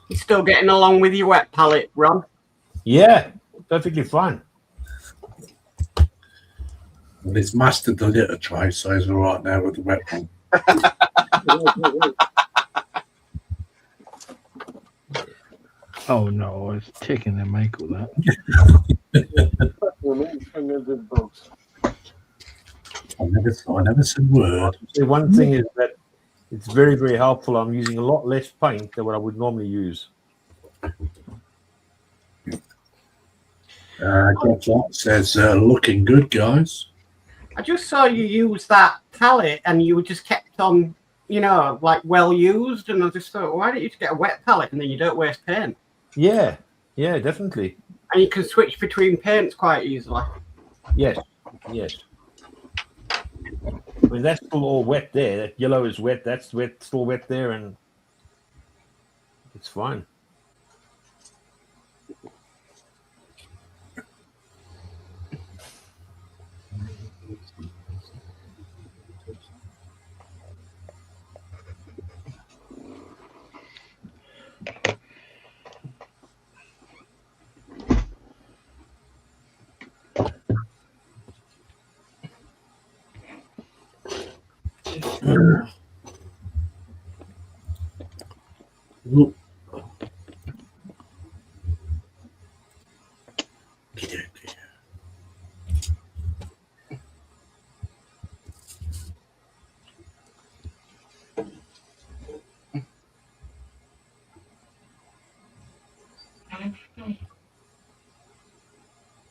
You still getting along with your wet palette, Ron? Yeah, perfectly fine. Well, he's mastered the litter tray, so he's all right now with the wet one. Oh no, it's taking the mic with that. I never said a word. The one thing is that it's very, very helpful. I'm using a lot less paint than what I would normally use. That says looking good, guys. I just saw you use that palette and you just kept on, like well used. And I just thought, why don't you just get a wet palette and then you don't waste paint? Yeah, definitely. And you can switch between paints quite easily. Yes. I mean, that's still all wet there. That yellow is wet. That's wet, still wet there, and it's fine. Ooh.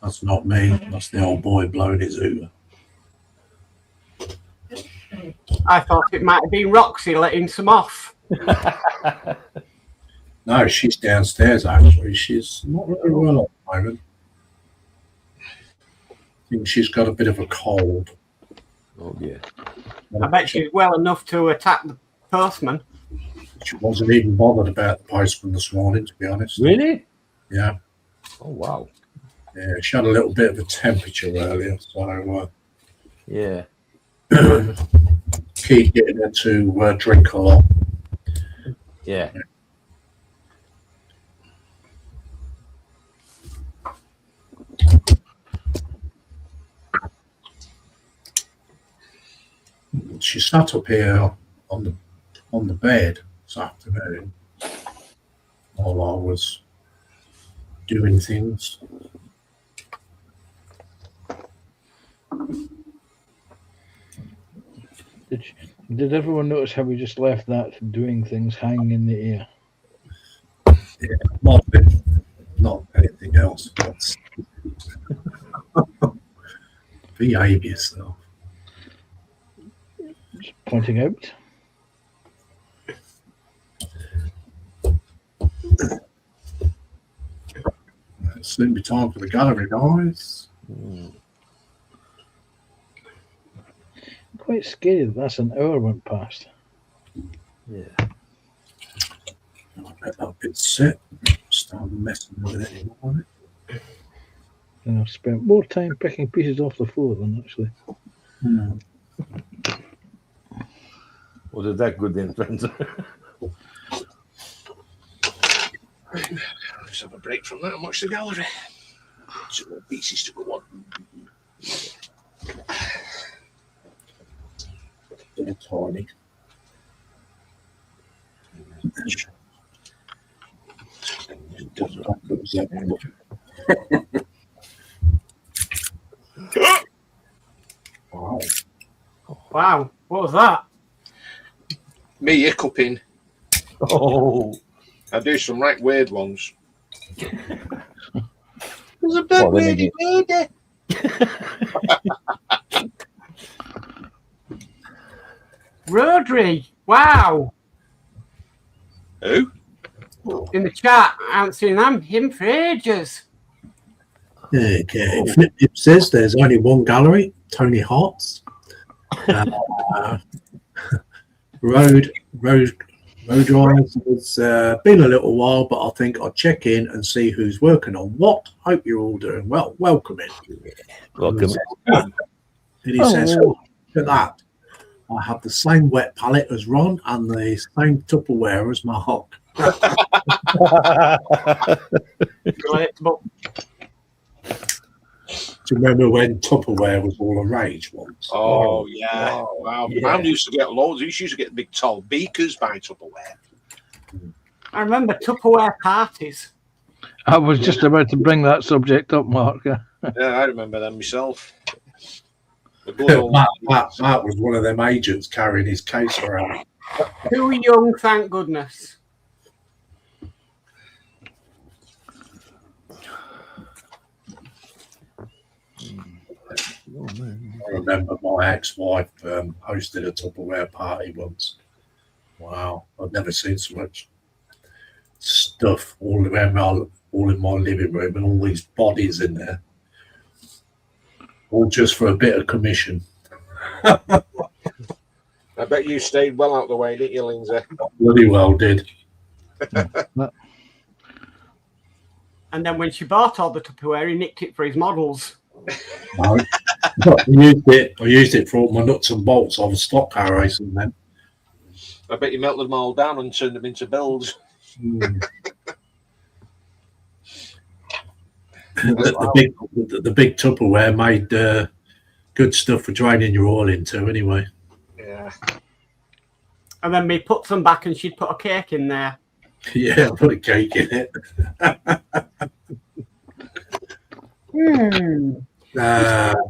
That's not me. That's the old boy blowing his hoover. I thought it might have been Roxy letting some off. No, she's downstairs actually. She's not very well at the moment. think she's got a bit of a cold. Oh yeah. I bet she's well enough to attack the postman. She wasn't even bothered about the postman this morning, to be honest. Really? Yeah. Oh wow. Yeah, she had a little bit of a temperature earlier, so Yeah. keep getting her to drink a lot. Yeah. She sat up here on the bed this afternoon while I was doing things. Did everyone notice how we just left that doing things hanging in the air? Not anything else. But behave yourself. Just pointing out. It'll soon be time for the gallery, guys. Quite scary that that's an hour went past. Yeah. I bet that bit's set. Start messing with it anymore. And I've spent more time picking pieces off the floor than actually. Was it that good then, friends? Let's have a break from that and watch the gallery. Some more pieces to go on. They're tiny. Wow. Wow, what was that? Me hiccuping. Oh. I do some right weird ones. There's a big Well, then weirdy lady. Rodri, wow. Who? In the chat, I haven't seen him for ages. Okay. Flip Dip says there's only one gallery, Tony Hart's. Road Rise has been a little while, but I think I'll check in and see who's working on what. Hope you're all doing well. Welcome in. Welcome. And he says, look at that. I have the same wet palette as Ron and the same Tupperware as Mark. Relatable. Do you remember when Tupperware was all a rage once? Oh, yeah. Wow. Yeah. Mum used to get loads. He used to get big tall beakers by Tupperware. I remember Tupperware parties. I was just about to bring that subject up, Mark. Yeah, I remember them myself. The good old Matt was one of them agents carrying his case around. Too young, thank goodness. I remember my ex-wife hosted a Tupperware party once. Wow, I've never seen so much stuff all in my living room and all these bodies in there, all just for a bit of commission. I bet you stayed well out of the way, didn't you, Lindsay? Bloody well did. And then when she bought all the Tupperware, he nicked it for his models. No. I used it for all my nuts and bolts. I was stock car racing then. I bet you melted them all down and turned them into builds. The big Tupperware made good stuff for draining your oil into anyway. Yeah. And then we put some back and she'd put a cake in there. Yeah, put a cake in it.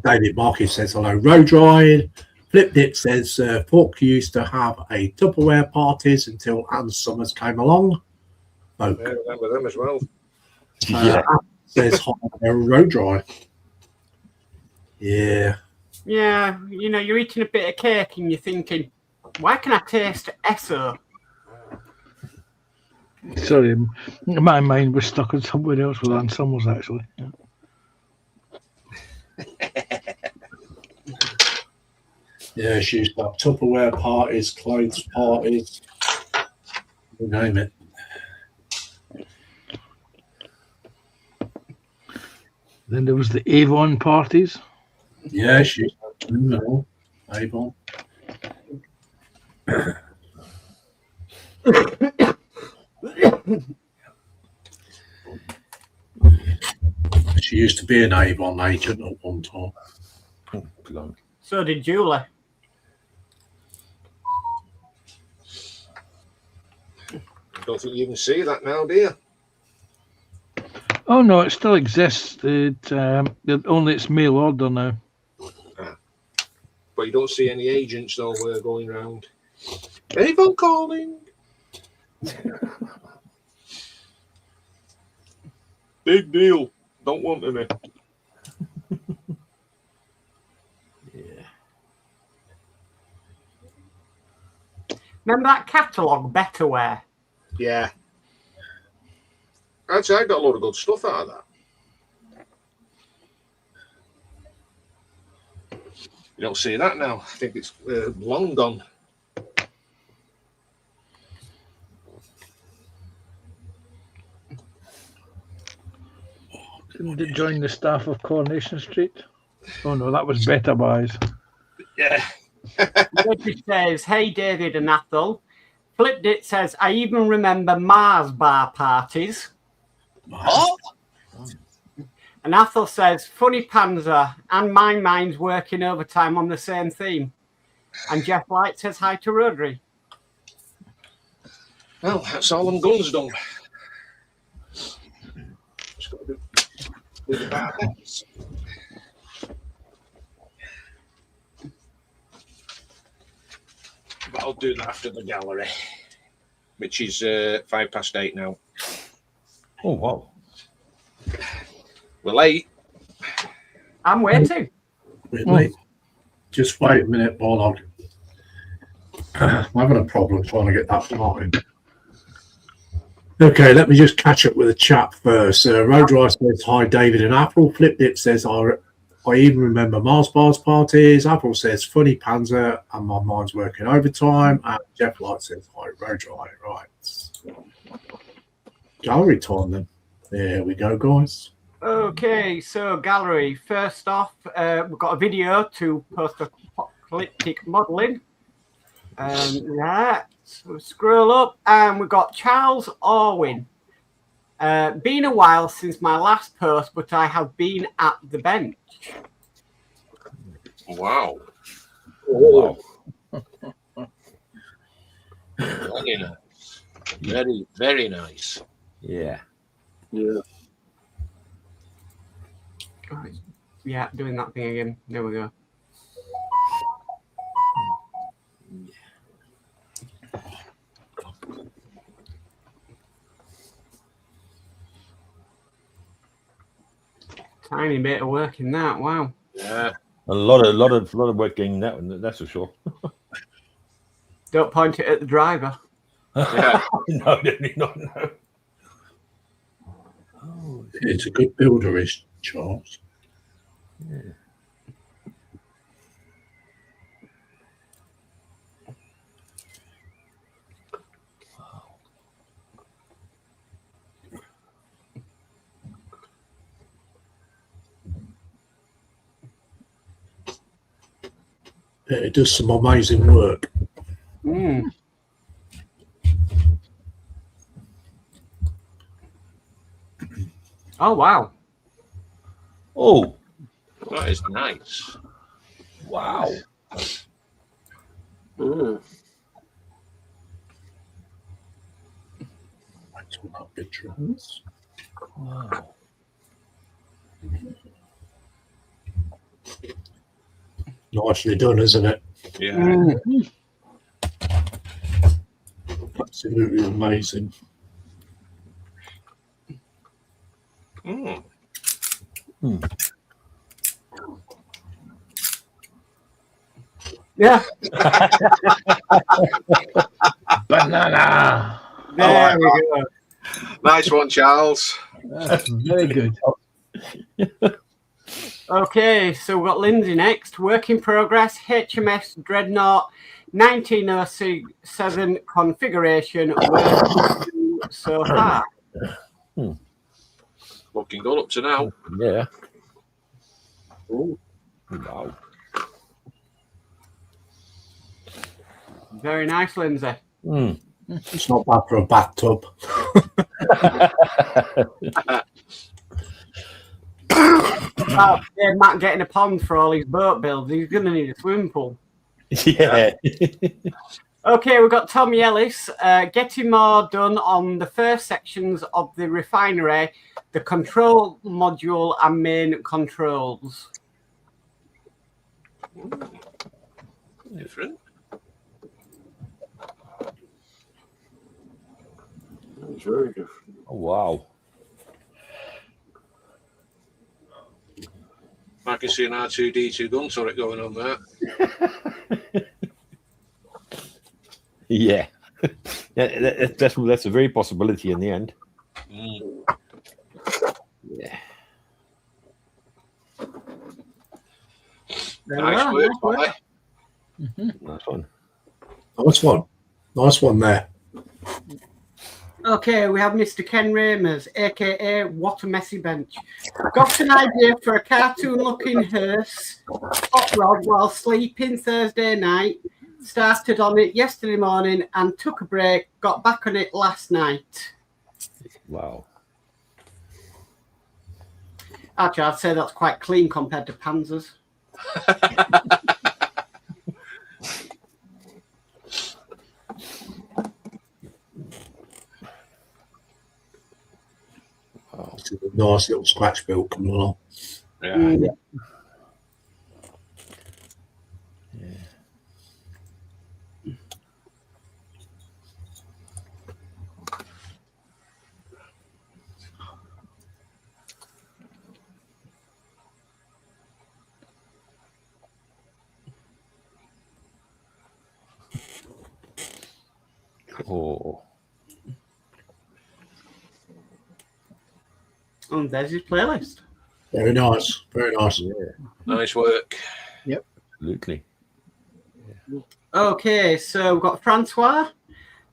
David Markey says hello. Road Ride. Flip Dip says Fork used to have a Tupperware parties until Ann Summers came along. I remember them as well. Yeah. Says hot Road Dry. Yeah. Yeah, you know, you're eating a bit of cake and you're thinking, why can I taste Esso? Sorry, my mind was stuck on somewhere else with Ann Summers, actually. Yeah, she used to have Tupperware parties, clothes parties, you name it. Then there was the Avon parties. Yeah, she used to have them and all. Avon. She used to be an Avon agent at one time. Blimey. So did Julie. I don't think you can see that now, do you? Oh no, it still exists. Only it's mail order now. But you don't see any agents though going round. Avon calling. Big deal. Don't want any. Yeah. Remember that catalogue, Betterware? Yeah. Actually, I got a lot of good stuff out of that. You don't see that now. I think it's long gone. Didn't it join the staff of Coronation Street? Oh no, that was Better Buys. Yeah. Reggie says, hey, David and Athol. Flipped it says, I even remember Mars bar parties. What? And Athol says, funny Panzer and my mind's working overtime on the same theme. And Jeff Light says hi to Rodri. Well, that's all them guns done. Just got to do the barbets. But I'll do that after the gallery, which is 8:05 now. Oh, wow. We're late. I'm waiting. Really? Just wait a minute while I'm having a problem trying to get that started. Okay, let me just catch up with the chat first. Road Dry says, hi, David and Apple. Flipped it says, I even remember Mars Bars parties. Apple says, funny Panzer, and my mind's working overtime. And Jeff Light says, hi, Road Dry. Right. Gallery time then. There we go, guys. Okay, so gallery. First off, we've got a video to post-apocalyptic modelling. Yeah, so scroll up, and we've got Charles Orwin. Been a while since my last post, but I have been at the bench. Wow. Oh. Very nice. Very, very nice. Yeah. Yeah. Right. Yeah, doing that thing again. There we go. Tiny bit of work in that. Wow. Yeah. A lot of work getting that one, that's for sure. Don't point it at the driver. Yeah. No, definitely not. No. Oh, It's a good builder, is Charles. yeah. Yeah, it does some amazing work. Mm. Oh, wow. Oh, That is nice. wow. Mm. That's all that picture. Wow. Nicely done, isn't it? Yeah. Mm. Absolutely amazing. Mm. Yeah. Banana. There we go. Nice one, Charles. That's very good. Okay, so we've got Lindsay next. Work in progress, HMS Dreadnought 1907 configuration. Where so far? Looking good up to now. Yeah. Ooh, Wow. Very nice, Lindsay. Mm. It's not bad for a bathtub. Oh, yeah, Matt getting a pond for all his boat builds. He's going to need a swimming pool. Yeah. Okay, we've got Tommy Ellis getting more done on the first sections of the refinery, the control module and main controls. Different. it's very different. Oh, wow. I can see an R2D2 gun turret going on there. Yeah. That's a very possibility in the end. Mm. Yeah. Nice work, Tommy. Nice one. Nice one. Nice one there. Okay, we have Mr. Ken Ramers, aka What a Messy Bench. Got an idea for a cartoon-looking hearse hot rod while sleeping Thursday night. Started on it yesterday morning and took a break. Got back on it last night. Wow. Actually, I'd say that's quite clean compared to Panzers. It's a nice little scratch build coming along. Yeah. Oh. And there's his playlist. Very nice. Very nice. Yeah. Nice work. Absolutely. Okay, so we've got Francois.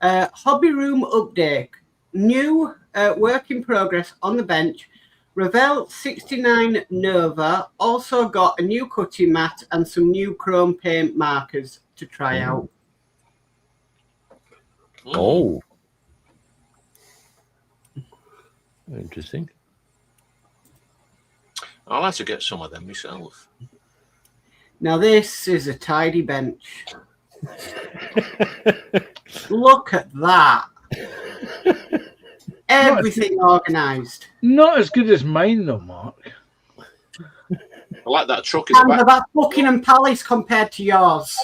Hobby room update. New work in progress on the bench. Revell 69 Nova also got a new cutting mat and some new chrome paint markers to try out. Oh. Interesting. I'll have to get some of them myself. Now this is a tidy bench. Look at that. Everything organised. Not as good as mine, though, Mark. I like that truck in the And back. about Buckingham Palace compared to yours.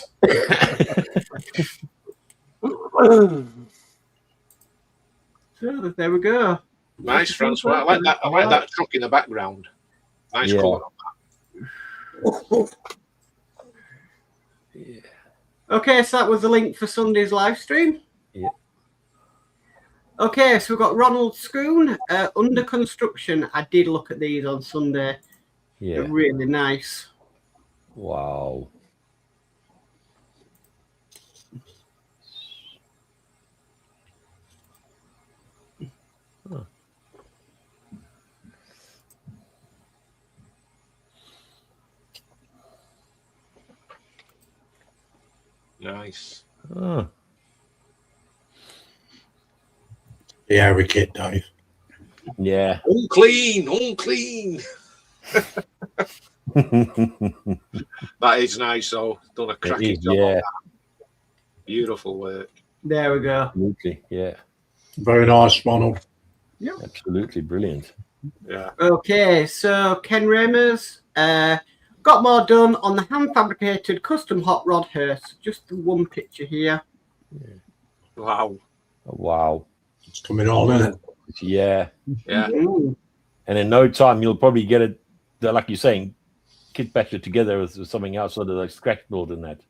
So there we go. Nice, Francois. I like that truck in the background. Nice Yeah. colour. Okay, so that was the link for Sunday's live stream. Yeah. Okay, so we've got Ronald Schoon under construction. I did look at these on Sunday. Yeah. They're really nice. Wow. Nice. Oh. The Harry kit, Dave. Yeah. Unclean, unclean. That is nice, though. Done a cracking job on Yeah. that. Beautiful work. There we go. Absolutely. Yeah. Very nice, Ronald. Absolutely brilliant. Yeah. Okay, so Ken Ramers got more done on the hand fabricated custom hot rod hearse. Just the one picture here. Wow. Oh, wow. It's coming on, isn't it? Yeah. Yeah. Ooh. And in no time, you'll probably get it, like you're saying, kit patch it together with something else, sort of like scratch build and that.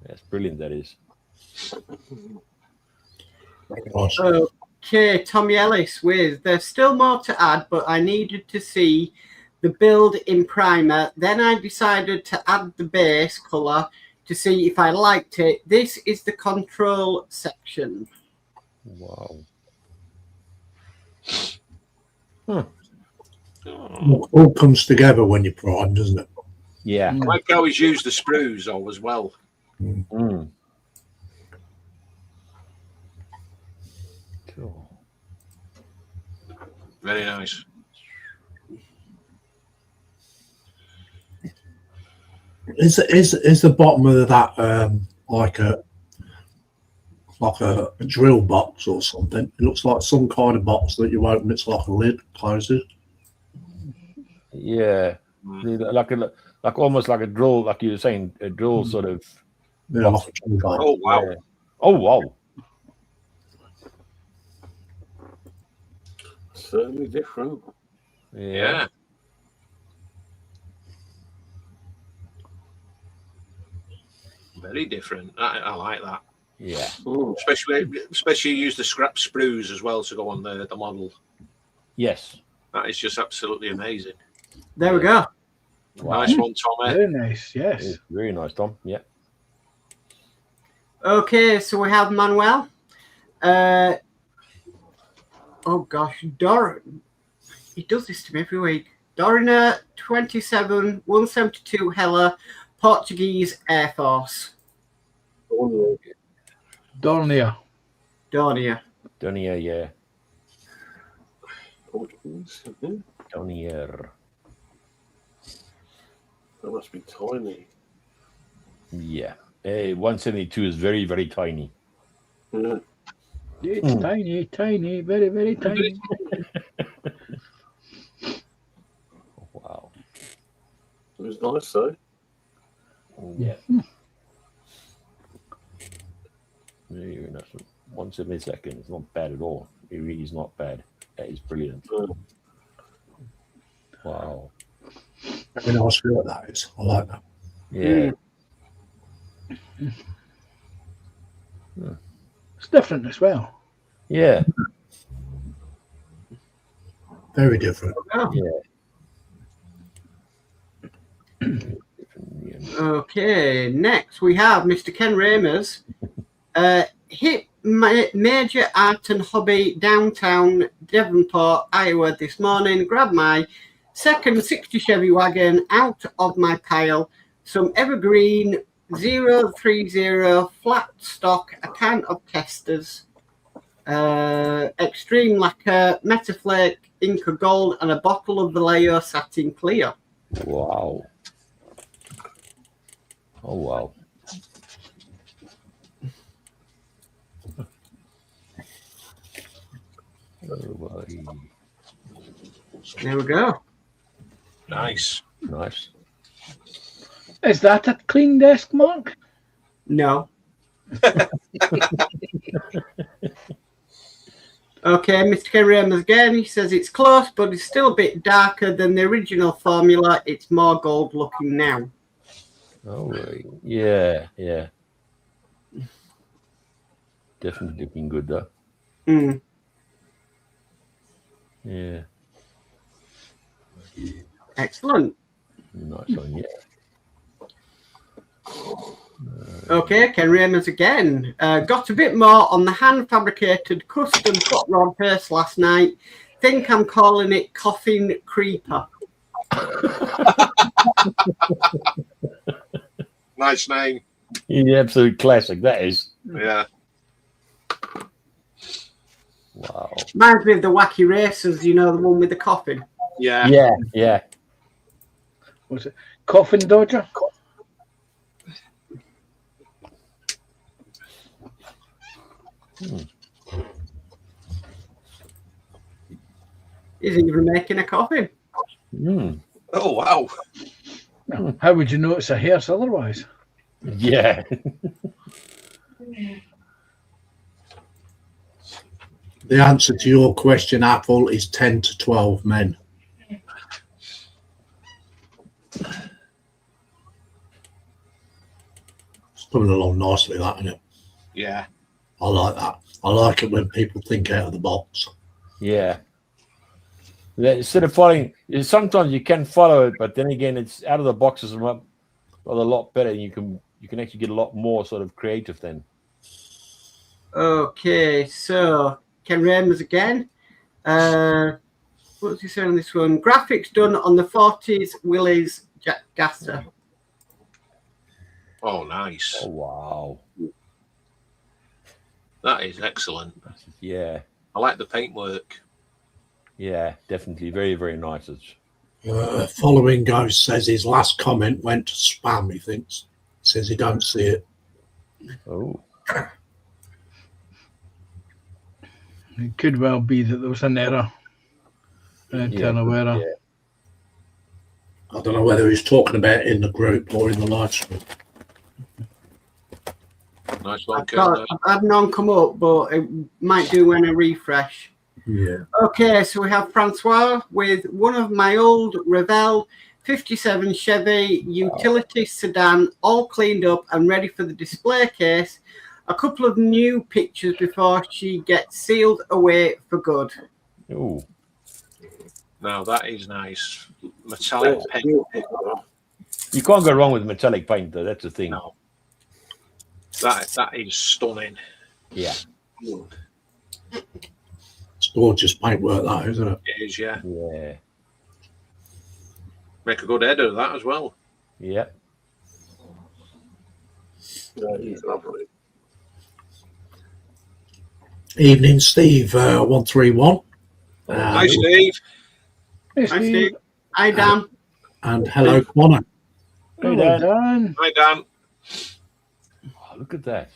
That's brilliant, that is. Very nice. Okay, Tommy Ellis with there's still more to add, but I needed to see the build in primer. Then I decided to add the base colour to see if I liked it. This is the control section. Wow. All comes together when you prime, doesn't it? Yeah. I like how he's used the sprues though as well. Mm. Cool. Very nice. Is the bottom of that like a drill box or something? It looks like some kind of box that you open. It's like a lid closes. Yeah. Like almost like a drill, like you were saying, a drill sort of. Yeah, like a drill box. Oh wow. Yeah. Oh wow. Certainly different. Yeah. Very different. I like that. Yeah. Mm. Especially use the scrap sprues as well to go on the model. Yes. That is just absolutely amazing. There we go. Wow. Nice one, Tommy. Very nice. Yes. It's very nice, Tom. Yeah. Okay, so we have Manuel. Oh gosh, Doran. He does this to me every week. Dorina 27 172 Hella, Portuguese Air Force. Dornier. Dornier. Donier, yeah. Portuguese. Mhm. Donier. That must be tiny. Yeah. 172 is very, very tiny. Yeah. It's tiny, tiny, very, very tiny. Wow. It was nice though. Yeah. Very nice. 172nd. It's not bad at all. It really is not bad. That is brilliant. Mm. Wow. Very nice feel that is. I like that. Yeah. It's different as well. Yeah. Very different. Okay, next we have Mr. Ken Ramers. Hit Major Art and Hobby downtown Devonport, Iowa this morning. Grabbed my second 60 Chevy wagon out of my pile. Some Evergreen 030 flat stock, a can of testers, extreme lacquer, Metaflake, Inca Gold, and a bottle of Vallejo Satin Clear. Wow. Oh, wow. There we go. Nice. Nice. Is that a clean desk, Mark? No. Okay, Mr. Ken Ramers again. He says it's close, but it's still a bit darker than the original formula. It's more gold looking now. Oh, yeah, yeah. Definitely looking good, though. Mm. Yeah. Excellent. Nice one, yeah. Okay, Ken Ramers again. Got a bit more on the hand-fabricated custom cut rod purse last night. Think I'm calling it Coffin Creeper. Nice name. The absolute classic, that is. Yeah. Wow. Reminds me of the Wacky Racers, you know, the one with the coffin. Yeah. Yeah, yeah. What's it? Coffin Dodger? He's even making a coffin. Mm. Oh wow. No. How would you know it's a hearse otherwise? Yeah. The answer to your question, Apple, is 10 to 12 men. It's coming along nicely, that, isn't it? Yeah. I like that. I like it when people think out of the box. Yeah. Instead of following, sometimes you can follow it, but then again, it's out of the boxes and a lot better. You can actually get a lot more sort of creative then. Okay, so Ken Ramers again. What's he saying on this one? Graphics done on the 40s Willys Gaster. Oh, nice. Oh wow! That is excellent. Yeah, I like the paintwork. yeah, definitely very, very nice. Following Ghost says his last comment went to spam. He thinks, says he don't see it. Oh, It could well be that there was an error. Internal error. yeah. I don't know whether he's talking about it in the group or in the live stream. Nice one, I've had none come up, but it might do when I refresh. Yeah. Okay, so we have Francois with one of my old Revell 57 Chevy utility sedan, all cleaned up and ready for the display case. A couple of new pictures before she gets sealed away for good. Oh, Now that is nice. Metallic paint. you can't go wrong with metallic paint, though. That's the thing. No. That is stunning. Yeah, It's gorgeous paintwork, that, isn't it? It is, yeah. yeah, Make a good header of that as well. yeah. Yeah, he's lovely. Evening, Steve, 131. Hi, Steve. Hey, Hi, Steve. Steve. Hi, Dan. And hello, Connor. Hello, Dan. Dan. Hi, Dan. Oh, look at that.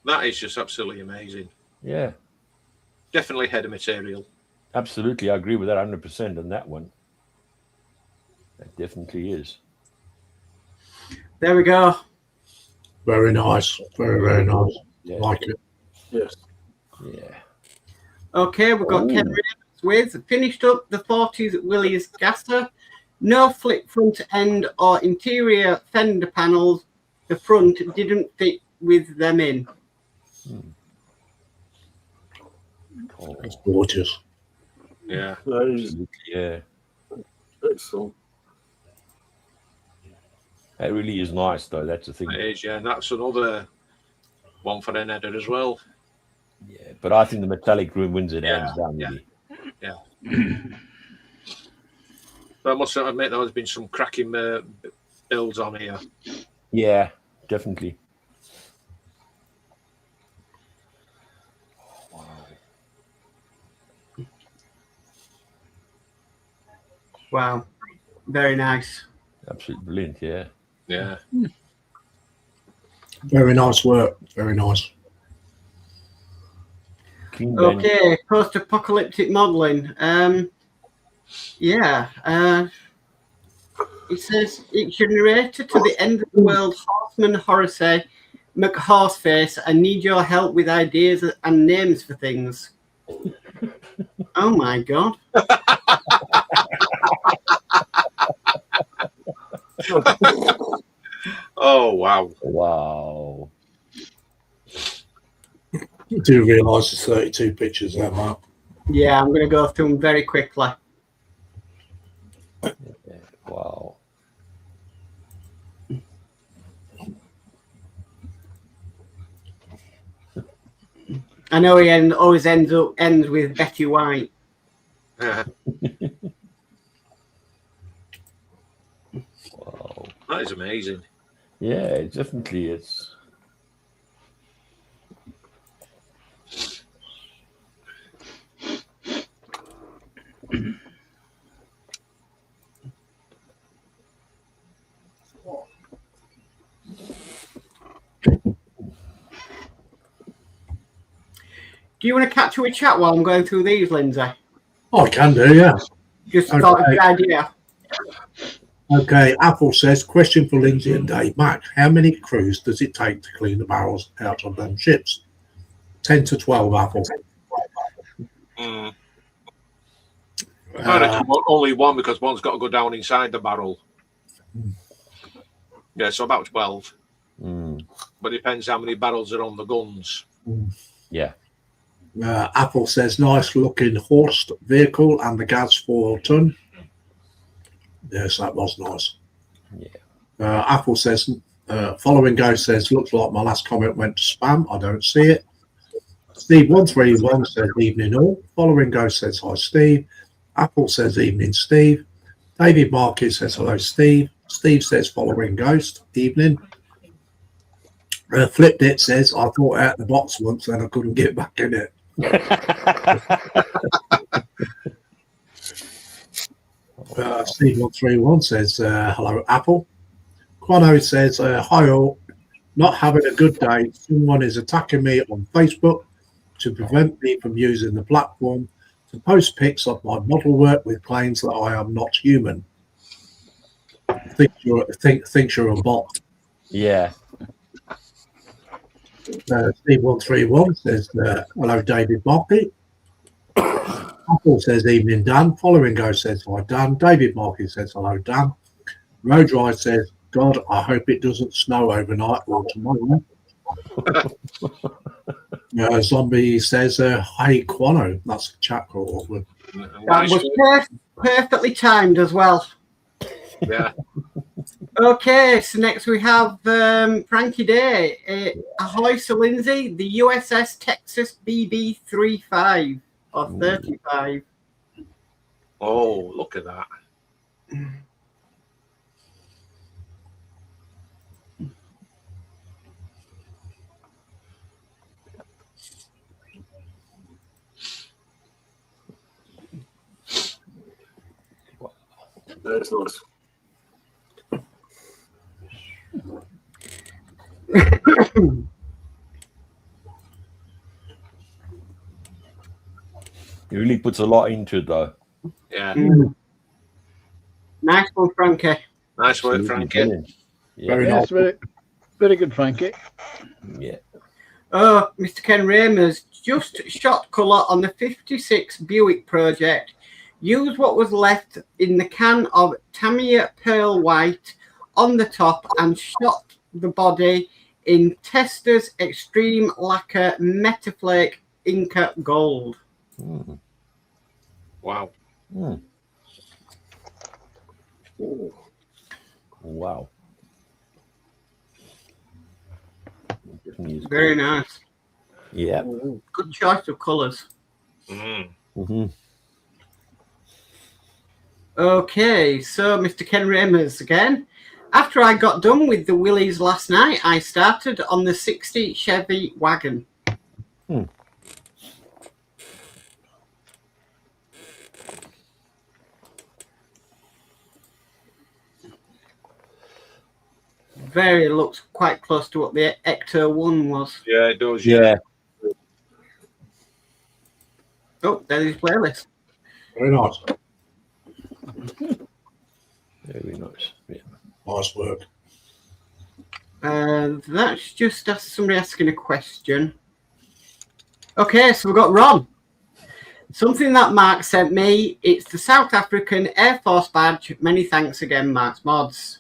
That is just absolutely amazing. Yeah, Definitely header material. absolutely. I agree with that 100% on that one. That definitely is. There we go. Very nice. Very, very nice. Yeah, Like it. Yes. yeah. Okay, we've got Ooh. Ken Reeves with finished up the 40s Willys Gaster. No flip front end or interior fender panels. The front didn't fit with them in. Oh, It's gorgeous. Yeah. That is absolutely, yeah. excellent. That really is nice, though. That's the thing. It is, yeah. And that's another one for an header as well. Yeah, but I think the metallic room wins it Yeah, hands down, yeah. really. But I must admit, there has been some cracking builds on here. Yeah, definitely. Wow. Very nice. Absolutely brilliant, yeah. Yeah. Very nice work. Very nice. Clean bench. Okay, post-apocalyptic modelling. It says it's your narrator to the end of the world, Horseman Horace McHorseface. I need your help with ideas and names for things. Oh my god! Oh, wow. Wow. You do realise there's 32 pictures there, Mark. Yeah, I'm going to go through them very quickly. Yeah, wow. I know he always ends with Betty White. Yeah. Wow. That is amazing. Yeah, it definitely is. Do you want to catch up with chat while I'm going through these, Lindsay? Oh, I can do, yeah. Just thought of Okay. the idea. Okay, Apple says, question for Lindsay and Dave. Mac, how many crews does it take to clean the barrels out of them ships? 10 to 12, Apple. Mm. I reckon only one, because one's got to go down inside the barrel. Yeah, so about 12. Mm, But it depends how many barrels are on the guns. yeah. Apple says nice looking horse vehicle and the gas 4 ton. Yes, that was nice. Yeah. Apple says following Ghost says looks like my last comment went to spam. I don't see it. Steve 131 says evening all. Following Ghost says hi Steve. Apple says evening Steve. David Marquis says hello Steve. Steve says following Ghost evening. Flipped It says I thought out the box once and I couldn't get back in it. Steve 131 says hello Apple. Quano says hi all. Not having a good day. Someone is attacking me on Facebook to prevent me from using the platform to post pics of my model work with claims that I am not human. Thinks you're a bot. Yeah. Steve 131 says hello David Markey. Apple says evening Dan. Following Ghost says hi Dan. David Markey says hello Dan. Road Ride says God, I hope it doesn't snow overnight or tomorrow. Zombie says hey Quano. That's a chat call. That was perfectly timed as well. Yeah. Okay, so next we have Frankie Day. Ahoy, Sir Lindsay, the USS Texas BB-35 or 35. Oh, look at that. That's nice. He really puts a lot into it, though. Yeah. Nice one, Frankie. Nice work, Frankie. Brilliant. Yeah. Very Yes, very, very good, Frankie. Yeah. Oh, Mr. Ken Ramers just shot colour on the 56 Buick project. Used what was left in the can of Tamiya Pearl White on the top and shot the body in Tester's Extreme Lacquer Metaflake Inca Gold. Mm. Wow. Mm. Wow. Very nice. Yeah. Good choice of colours. Mm. Mm-hmm. Okay, so Mr. Ken Ramers again. After I got done with the Willys last night, I started on the 60 Chevy wagon. Very looks quite close to what the Ecto 1 was. Yeah, it does. Yeah. Oh, there's his playlist. Very nice. Very nice. Yeah. Nice work. That's just somebody asking a question. Okay, so we've got Ron. Something that Mark sent me. It's the South African Air Force badge. Many thanks again, Mark's Mods.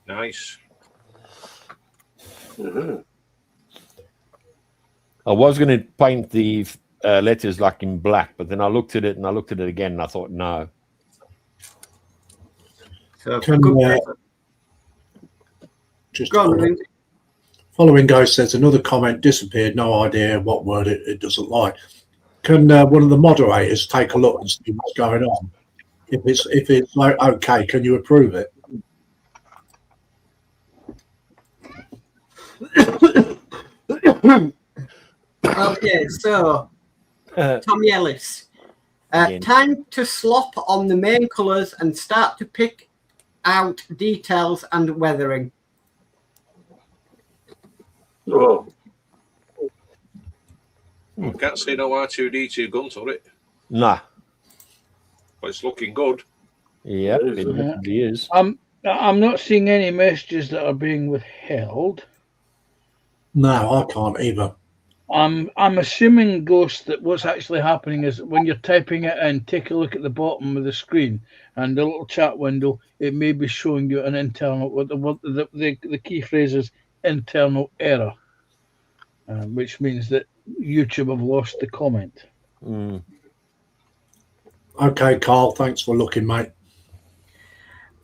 Nice. Mm-hmm. I was going to paint the letters like in black, but then I looked at it and I looked at it again and I thought, no. So Can, good. Just Go on, Lindsay. following Ghost says another comment disappeared. No idea what word it doesn't like. Can one of the moderators take a look and see what's going on? If it's like okay, can you approve it? Okay, so Tommy Ellis. Again. Time to slop on the main colours and start to pick out details and weathering. Oh, I can't see no R2D2 gun turret, Nah. but it's looking good. Yeah, It is, it isn't it? definitely is. I'm not seeing any messages that are being withheld. No, I can't either. I'm assuming, Ghost, that what's actually happening is when you're typing it in, take a look at the bottom of the screen and the little chat window. It may be showing you an internal. What the key phrase is internal error. which means that YouTube have lost the comment. Mm. Okay, Carl, thanks for looking, mate.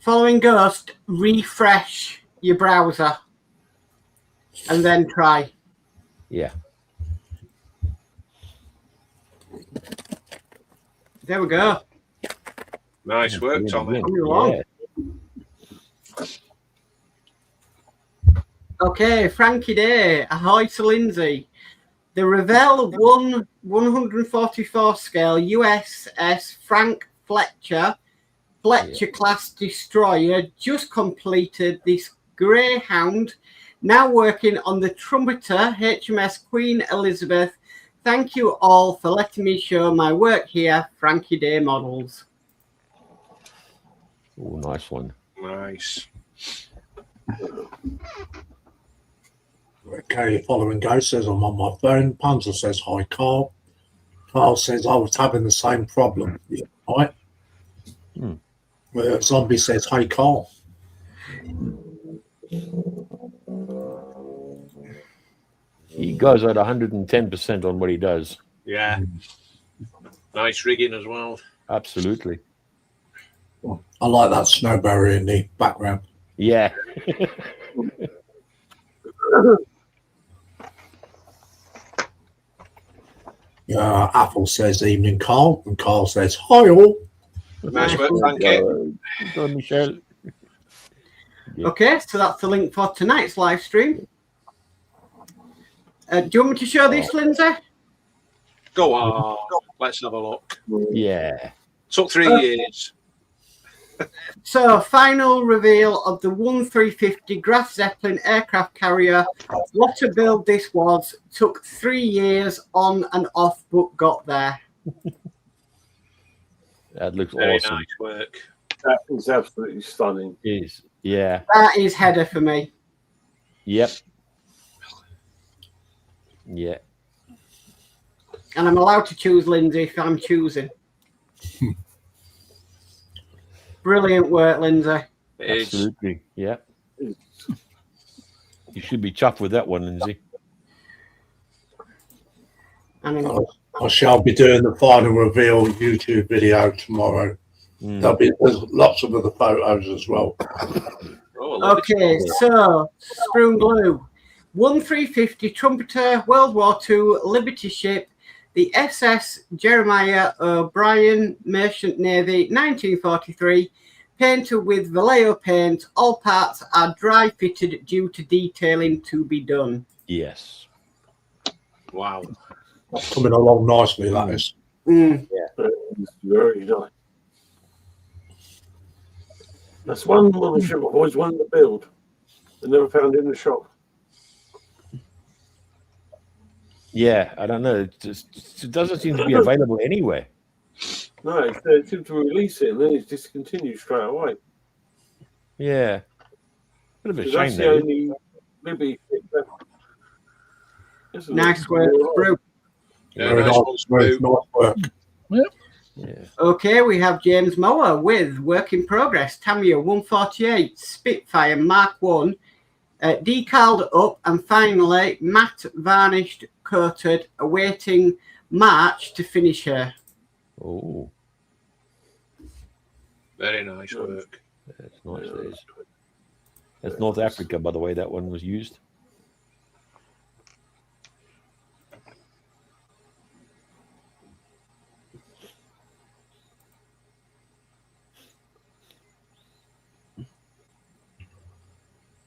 Following Ghost, refresh your browser and then try. Yeah. There we go. Nice work, Tommy. Coming along. Yeah. Okay, Frankie Day, ahoy to Lindsay. The Revell 144 scale USS Frank Fletcher class destroyer just completed this Greyhound, now working on the Trumpeter HMS Queen Elizabeth. Thank you all for letting me show my work here, Frankie Day Models. Oh, nice one. Nice. Okay, following Go says I'm on my phone. Panzer says hi, Carl. Carl says I was having the same problem. Yeah, right. Zombie says, hey, Carl. He goes at 110% on what he does. Yeah. Nice rigging as well. Absolutely. I like that snowberry in the background. Yeah. Apple says evening, Carl. And Carl says, hi, all. Nice work, Frankie. Go, Michelle. Okay, so that's the link for tonight's live stream. Do you want me to show this, Lindsay? Go on. Let's have a look. Yeah. Took 3 years. So, final reveal of the 1350 Graf Zeppelin aircraft carrier. What a build this was. Took 3 years on and off, but got there. That looks Very awesome. nice work. That is absolutely stunning. It is. Yeah. That is header for me. Yep. Yeah. And I'm allowed to choose Lindsay if I'm choosing. Brilliant work, Lindsay. It is. Absolutely. Yeah. You should be chuffed with that one, Lindsay. And I shall be doing the final reveal YouTube video tomorrow. There's lots of other photos as well. Oh, I love it. okay, so Spoon Glue. 1350 Trumpeter World War II Liberty ship, the SS Jeremiah O'Brien Merchant Navy 1943, painted with Vallejo paint. All parts are dry fitted due to detailing to be done. Yes. Wow. Coming along nicely, that is. It's very nice. That's one mothership I've always wanted to build. I never found it in the shop. Yeah. I don't know. It doesn't seem to be available anywhere. No, they seem to release it and then it's discontinued straight away. Yeah. Bit of a 'Cause shame. that's the That only Libby ship left. Isn't it? Nice work, Spoon. Yeah, Very nice nice, one, very Stu. nice work. yeah. Okay, we have James Mower with work in progress. Tamiya 148 Spitfire Mark 1, decaled up and finally matte varnished coated, awaiting March to finish her. Oh, Very nice work. that's nice. That is. That's North Africa, by the way. That one was used.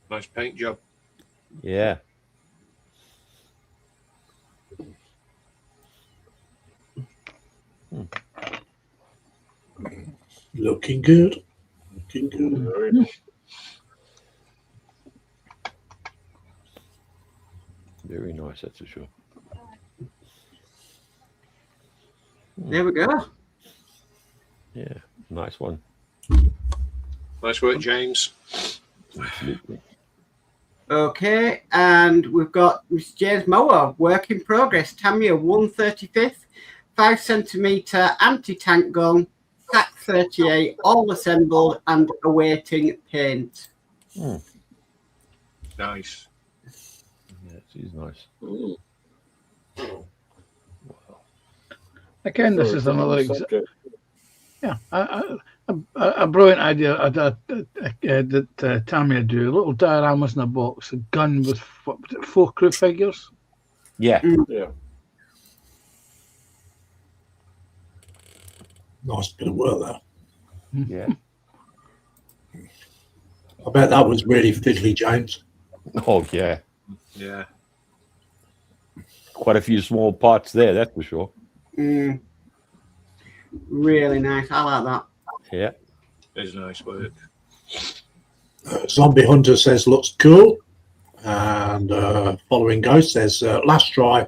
Nice paint job. Yeah. Looking good. Looking good. Very nice. Very nice. That's for sure. There we go. Yeah. Nice one. Nice work, James. Absolutely. Okay, and we've got Mr. James Mower, work in progress. Tamiya 135th, 5 centimetre anti-tank gun, TAC 38, all assembled and awaiting paint. Nice. That's She's nice. Again, this Very is another different subject. a brilliant idea that Tamia do. Little dioramas in a box, a gun with 4 crew figures. Yeah. Yeah. Nice bit of work there. Yeah. I bet that was really fiddly, James. Oh, yeah. Yeah. Quite a few small parts there, that's for sure. Really nice. I like that. Yeah. It's nice work. Zombie Hunter says looks cool. And Following Ghost says last try,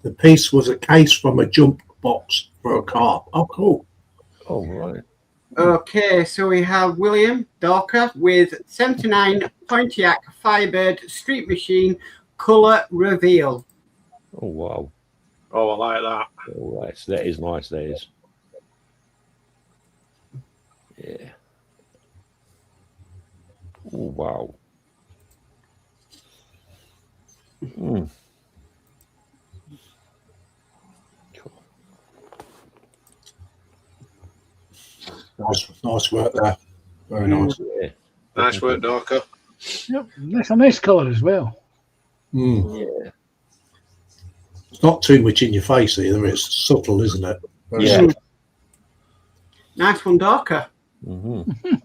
the piece was a case from a jump box for a car. Oh, cool. Oh, right. Okay, so we have William Dorker with 79 Pontiac Firebird Street Machine Color Reveal. Oh, wow. Oh, I like that. All right. So that is nice. That is. Yeah. Oh, wow. Mm. Cool. Nice work there. Very nice. Yeah. Nice work, Dorker. Yep, that's a nice colour as well. Mm. Yeah. It's not too much in your face either. It's subtle, isn't it? Very Yeah. subtle. Nice one, Dorker. Mm-hmm.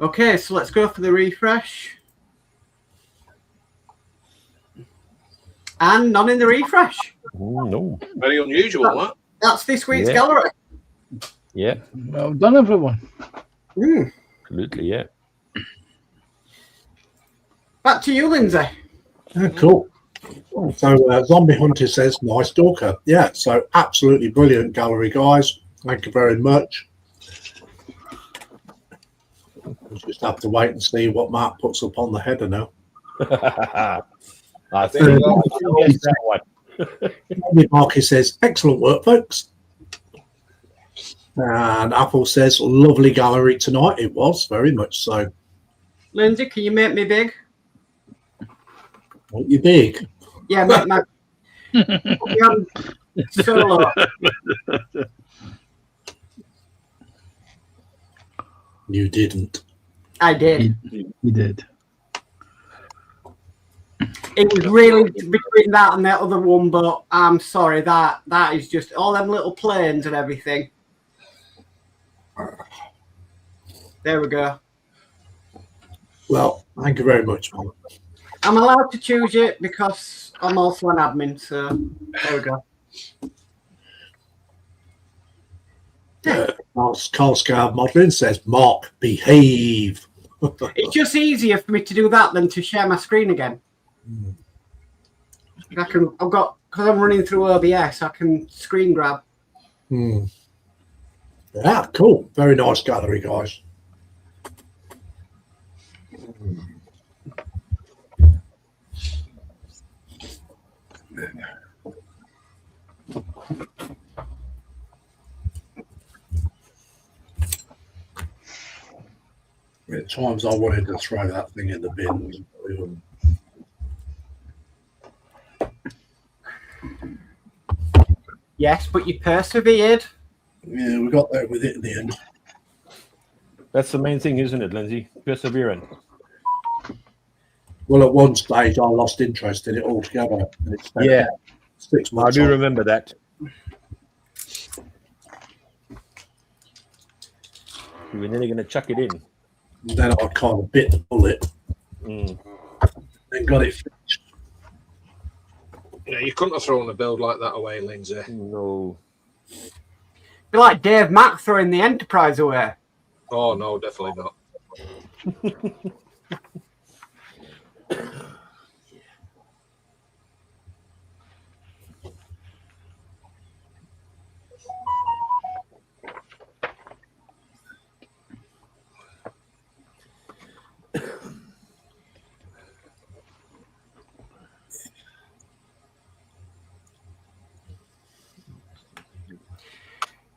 Okay, so let's go for the refresh. And none in the refresh. No. Very unusual, that. That's this week's Yeah. gallery. Yeah. Well done, everyone. Absolutely. Yeah. Back to you, Lindsay. Yeah, cool. So Zombie Hunter says, nice Dorker. Yeah, so absolutely brilliant gallery, guys. Thank you very much. We'll just have to wait and see what Mark puts up on the header now. I think I guess that one. Marky says, excellent work, folks. And Apple says, lovely gallery tonight. It was, very much so. Lindsay, can you make me big? Aren't you big? Yeah, make my solo. You didn't. I did. You did. It was really between that and that other one, but I'm sorry, that is just all them little planes and everything. There we go. Well, thank you very much, man. I'm allowed to choose it because I'm also an admin, so there we go. Carl Scar Modelling says, Mark, behave. It's just easier for me to do that than to share my screen again. Because I'm running through OBS, I can screen grab. Yeah, cool. Very nice gallery, guys. At times I wanted to throw that thing in the bin. Yes, but you persevered. Yeah, we got there with it in the end. That's the main thing, isn't it, Lindsay? Perseverance. Well, at one stage, I lost interest in it altogether. And it's been Yeah. 6 I months. do on. remember that. We were nearly going to chuck it in. And then I kind of bit the bullet Mm. and got it finished. Yeah, you couldn't have thrown a build like that away, Lindsay. No. Be like Dave Mack throwing the Enterprise away. Oh, no, definitely not.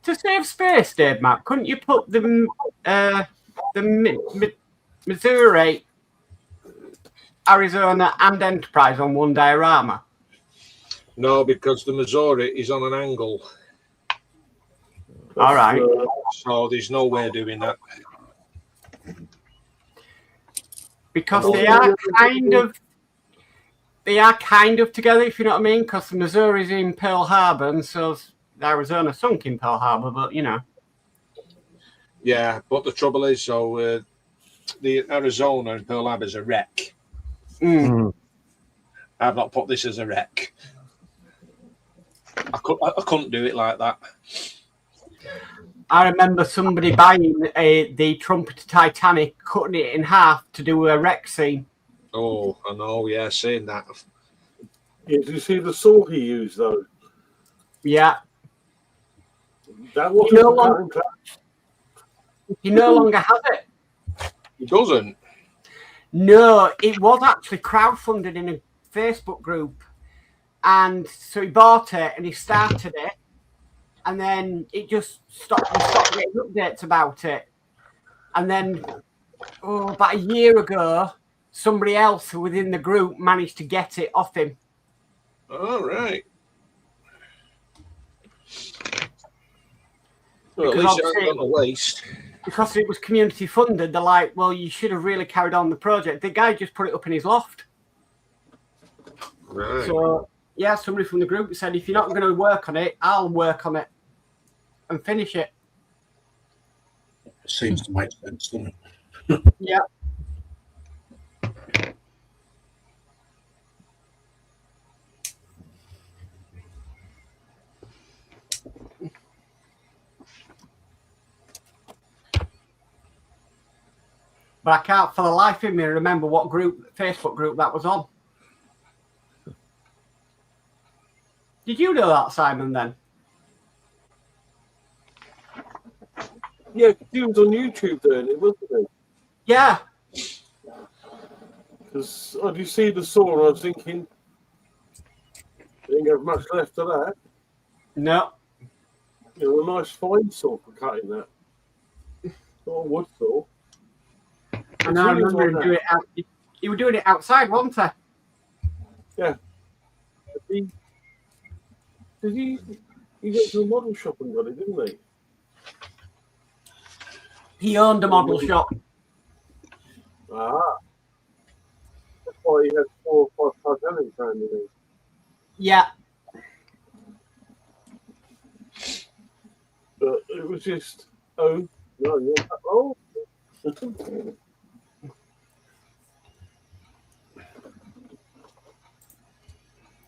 To save space, Dave Mack, couldn't you put the Missouri Arizona and Enterprise on one diorama? No, because the Missouri is on an angle, All right. so there's no way of doing that. Because Oh, they yeah, are yeah. kind of together, if you know what I mean. Because the Missouri's in Pearl Harbor, and so's the Arizona sunk in Pearl Harbor. But you know, Yeah, but the trouble is, so the Arizona and Pearl Harbor is a wreck. mm. I've not put this as a wreck. I couldn't do it like that. I remember somebody buying the Trumpeter Titanic, cutting it in half to do a wreck scene. Oh, I know. Yeah, saying that. Yeah, did you see the saw he used though? Yeah, That wasn't No the one- cutting class. he no longer has it. He doesn't. No, it was actually crowdfunded in a Facebook group. And so he bought it and he started it. And then it just stopped. We stopped getting updates about it. And then, about a year ago, somebody else within the group managed to get it off him. All right. Well, at Because least it hasn't obviously- gone to waste. Because it was community funded, they're like, well, you should have really carried on the project. The guy just put it up in his loft. Right. So, yeah, somebody from the group said, if you're not going to work on it, I'll work on it and finish it. Seems to make sense, doesn't it? Yeah. But I can't for the life of me remember what Facebook group that was on. Did you know that, Simon, then? Yeah, he was on YouTube doing it, wasn't he? Yeah. Because I did see the saw and I was thinking, they didn't have much left of that. No. You know, a nice fine saw for cutting that. Not a wood saw. And I It's remember really him like doing it out. He was doing it outside, wasn't he? He went to a model shop and got it, didn't he? He owned a model shop. Ah. That's why he had 4 or 5 Titanics around him. Yeah. But it was just, oh, no, you're not. Oh.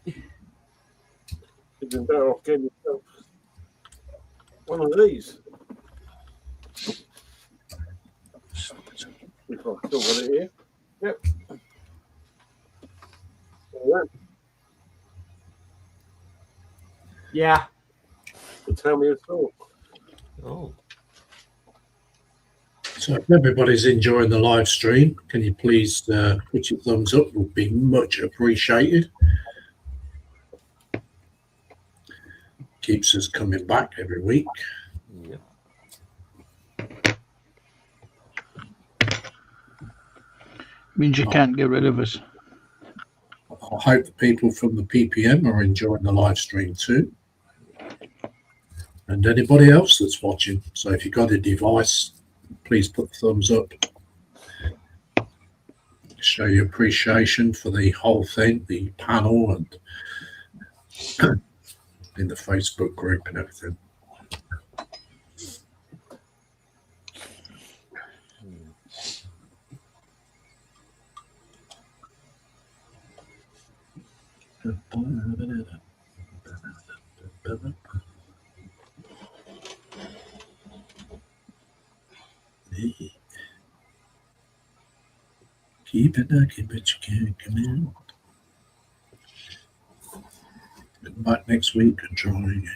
You've been better off getting yourself one of these. If I still got it here. Yep. All right. Yeah. So tell me a thought. Oh. So if everybody's enjoying the live stream, can you please put your thumbs up? It would be much appreciated. Keeps us coming back every week. Yeah. Means you can't get rid of us. I hope the people from the PPM are enjoying the live stream too. And anybody else that's watching. So if you've got a device, please put the thumbs up. Show your appreciation for the whole thing, the panel, and in the Facebook group and everything. Keep it knocking, but you can't come in. Come back next week and try again.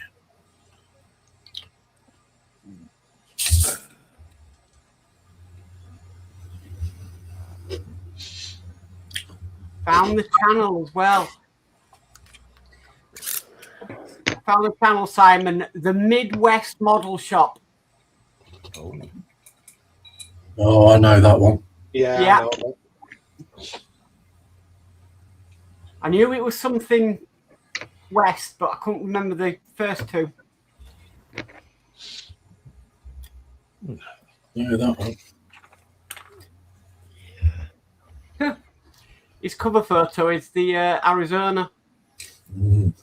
Found the channel as well. Found the channel, Simon. The Midwest Model Shop. Oh, I know that one. Yeah. Yeah. I know. I knew it was something west, but I couldn't remember the first two. Yeah, that one. His cover photo is the Arizona. Mm.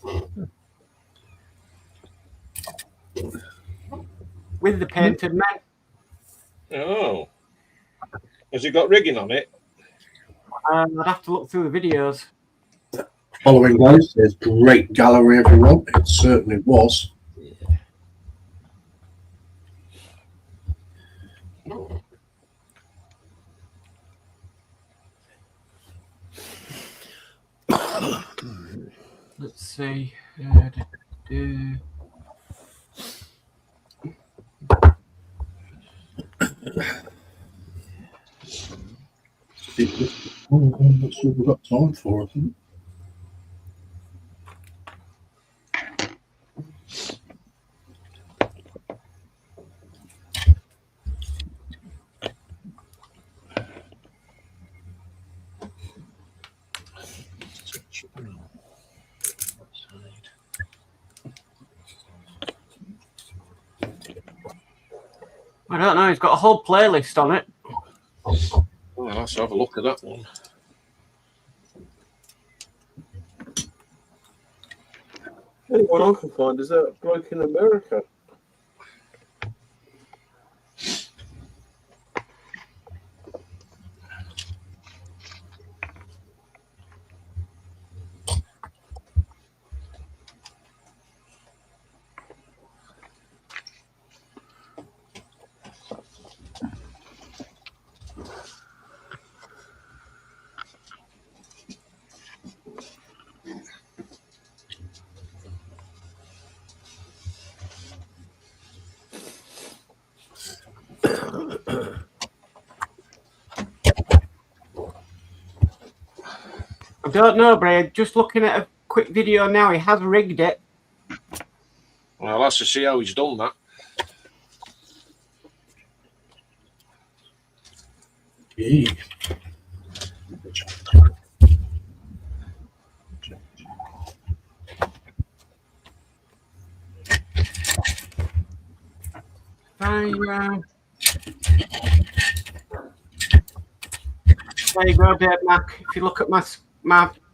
With the painted men. Oh. Has it got rigging on it? I'd have to look through the videos. Following those, there's great gallery, everyone. It certainly was. Let's see. That's all we've got time for, I think. I don't know. He's got a whole playlist on it. Oh, let's have a look at that one. The only one I can find is that bloke in America. I don't know, Brad. Just looking at a quick video now, he has rigged it. Well, let's just see how he's done that. Yeah. There you go, Dave Mac. If you look at my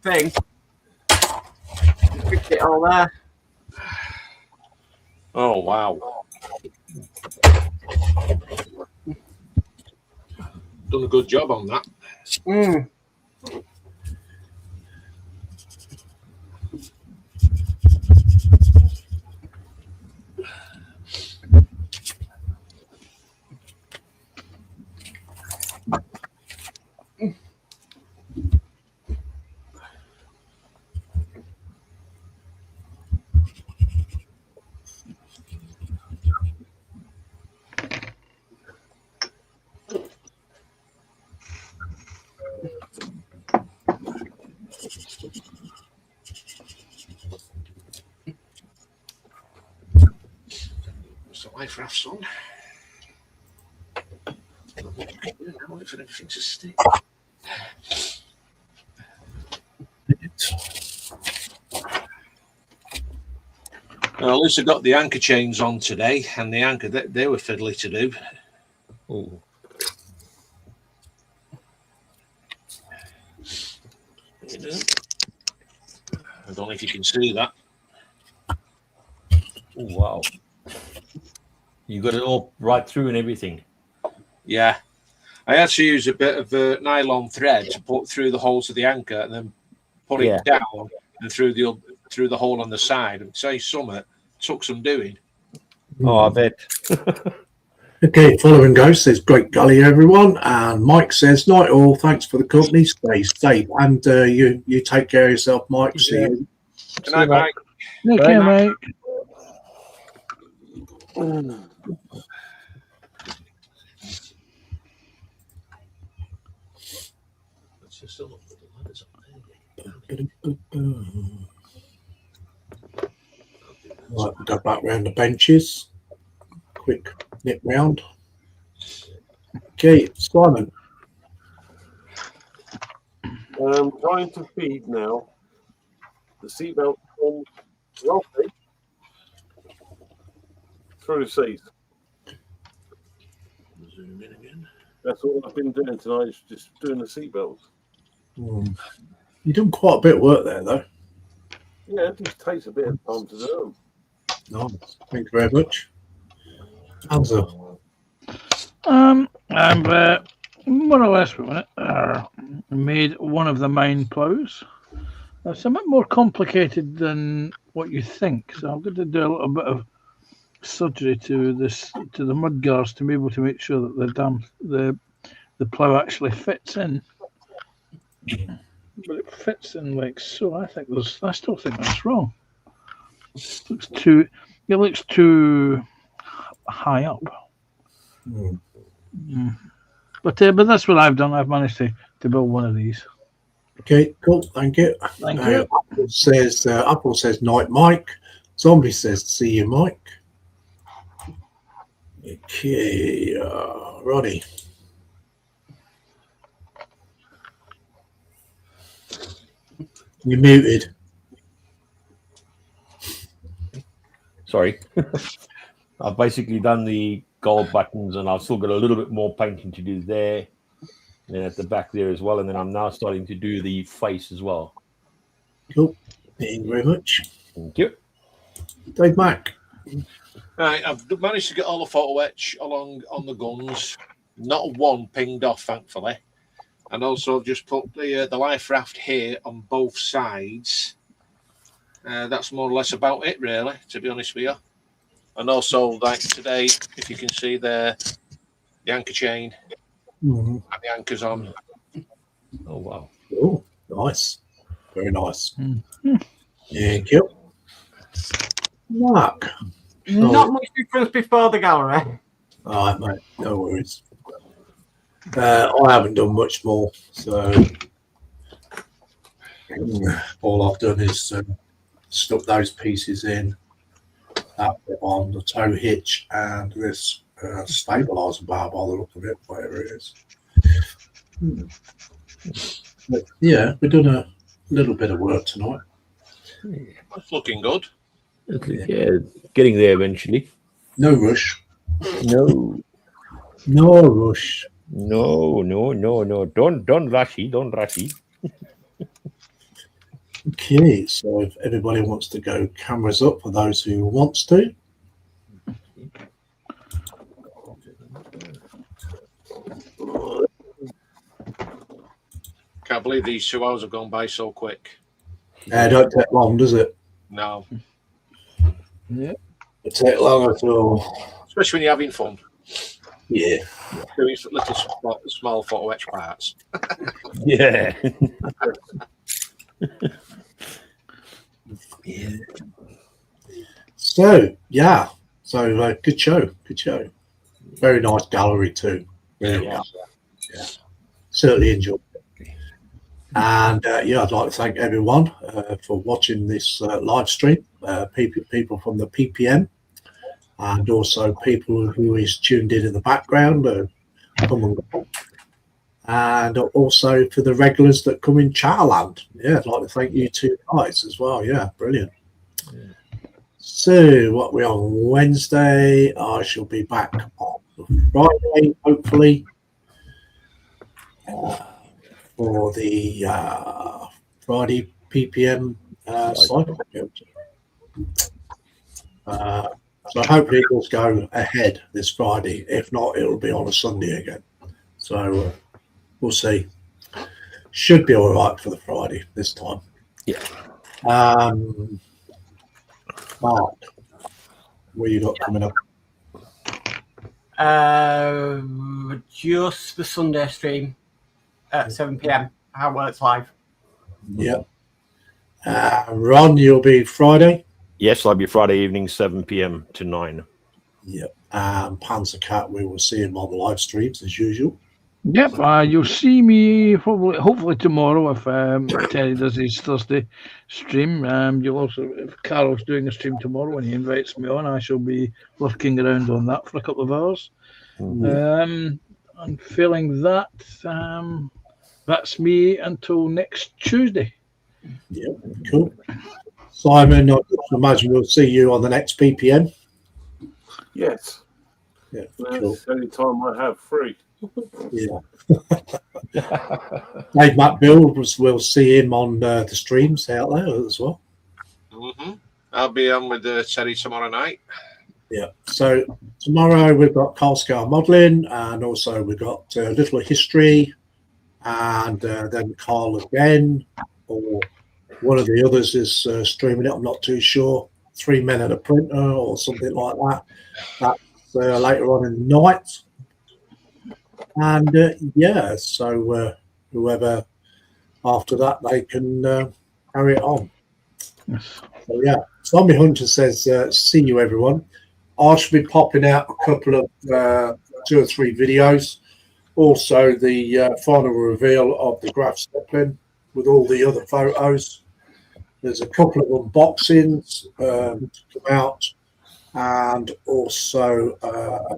thing, rigged it all there. Oh, wow. Done a good job on that. Mm. It's the life raft's on. Now wait for everything to stick. Well, at least I got the anchor chains on today, and the anchor they were fiddly to do. Oh, You know? I don't know if you can see that. oh, wow. You got it all right through and everything. Yeah, I had to use a bit of nylon thread to put through the holes of the anchor, and then put Yeah. it down and through the hole on the side. And say summit took some doing. Oh, I bet. Okay, following Ghost says, great gully, everyone. And Mike says, night all, thanks for the company. Stay safe. And you take care of yourself, Mike. See you. Good night, Mike. Okay, mate. Let's just look at the ladders up Right, we'll go back round the benches. Quick nip round. Okay, Simon. Trying to feed now. the seatbelt from Ralphie through the seat. Zoom in again. That's all I've been doing tonight, is just doing the seatbelts. You've done quite a bit of work there, though. Yeah, it just takes a bit of time to do Nice. Thank you very much. Hamza. I've more or less made one of the mine plows. It's a bit more complicated than what you think, so I'm going to do a little bit of surgery to the mud guards to be able to make sure that the plow actually fits in. But it fits in like so. I still think that's wrong. It looks too high up. But that's what I've done. I've managed to build one of these. Okay, cool. Thank you. Thank you. Apple says night, Mike. Zombie says see you, Mike. Okay, Ronnie. You're muted. Sorry. I've basically done the gold buttons, and I've still got a little bit more painting to do there, and then at the back there as well. And then I'm now starting to do the face as well. Cool. Thank you very much. Thank you. Dave Mack. Right, I've managed to get all the photo etch along on the guns. Not one pinged off, thankfully. And also I've just put the life raft here on both sides. That's more or less about it, really, to be honest with you. And also, like today, if you can see there, the anchor chain and the anchors on. Oh, wow. Oh, nice. Very nice. Thank you. Mark. Not much difference before the gallery. All right, mate. No worries. I haven't done much more, so all I've done is stuck those pieces in, that bit on the tow hitch, and this stabilizer bar by the look of it, whatever it is. But yeah, we've done a little bit of work tonight. That's looking good. Yeah, getting there eventually. No rush. No. No rush. No. Don't rushy. Don't rushy. Okay, so if everybody wants to go cameras up for those who wants to. Can't believe these 2 hours have gone by so quick. Don't take long, does it? No. Yeah. It take long at all. Especially when you're having fun. Yeah. Doing little small photo etch parts. Yeah. Yeah. So yeah, good show. Very nice gallery too. Really nice. Yeah, certainly enjoyed it. And I'd like to thank everyone for watching this live stream. People from the PPM, and also people who is tuned in the background. Come and go. And also for the regulars that come in Chatterland. Yeah, I'd like to thank you two guys as well. Yeah, brilliant. Yeah. So, what we're on Wednesday, I shall be back on Friday, hopefully, for the Friday PPM cycle. So hopefully it will go ahead this Friday. If not, it will be on a Sunday again. So we'll see. Should be all right for the Friday this time. Yeah. Mark, what you got coming up? Just the Sunday stream at 7 p.m. How Works Live. Yeah. Ron, you'll be Friday? Yes, I'll be Friday evening, 7 p.m. to 9. Yep. Panzer Cat, we will see him on the live streams as usual. Yep, you'll see me hopefully tomorrow if Terry does his Thursday stream. You'll also, if Carol's doing a stream tomorrow and he invites me on, I shall be lurking around on that for a couple of hours. And failing that, that's me until next Tuesday. Yeah, cool. Simon, I imagine we'll see you on the next PPM. Yes. Yeah, That's cool. the only time I have free. Yeah. Dave Matt Bill, we'll see him on the streams out there as well. Mm-hmm. I'll be on with Terry tomorrow night. Yeah. So tomorrow we've got Carl Scale Modelling, and also we've got a little history, and then Carl again, or one of the others is streaming it. I'm not too sure. 3 Men at a Printer or something like that. That's later on in the night. And yeah, so whoever after that, they can carry it on. Yes. So yeah, Zombie Hunter says, see you everyone. I should be popping out a couple of 2 or 3 videos. Also the final reveal of the Graf Zeppelin with all the other photos. There's a couple of unboxings to come out, and also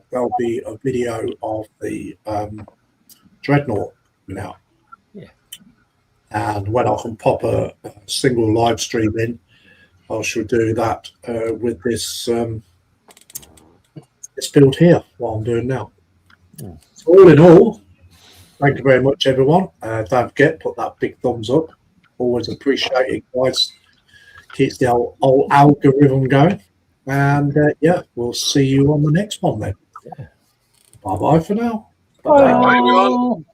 there'll be a video of the Dreadnought coming out. Yeah. And when I can pop a single live stream in, I shall do that with this this build here, what I'm doing now. Mm. So all in all, thank you very much, everyone. Don't forget, put that big thumbs up. Always appreciate it, guys. Keeps the old algorithm going. And yeah, we'll see you on the next one then. Yeah. Bye-bye for now. Bye. Bye, everyone.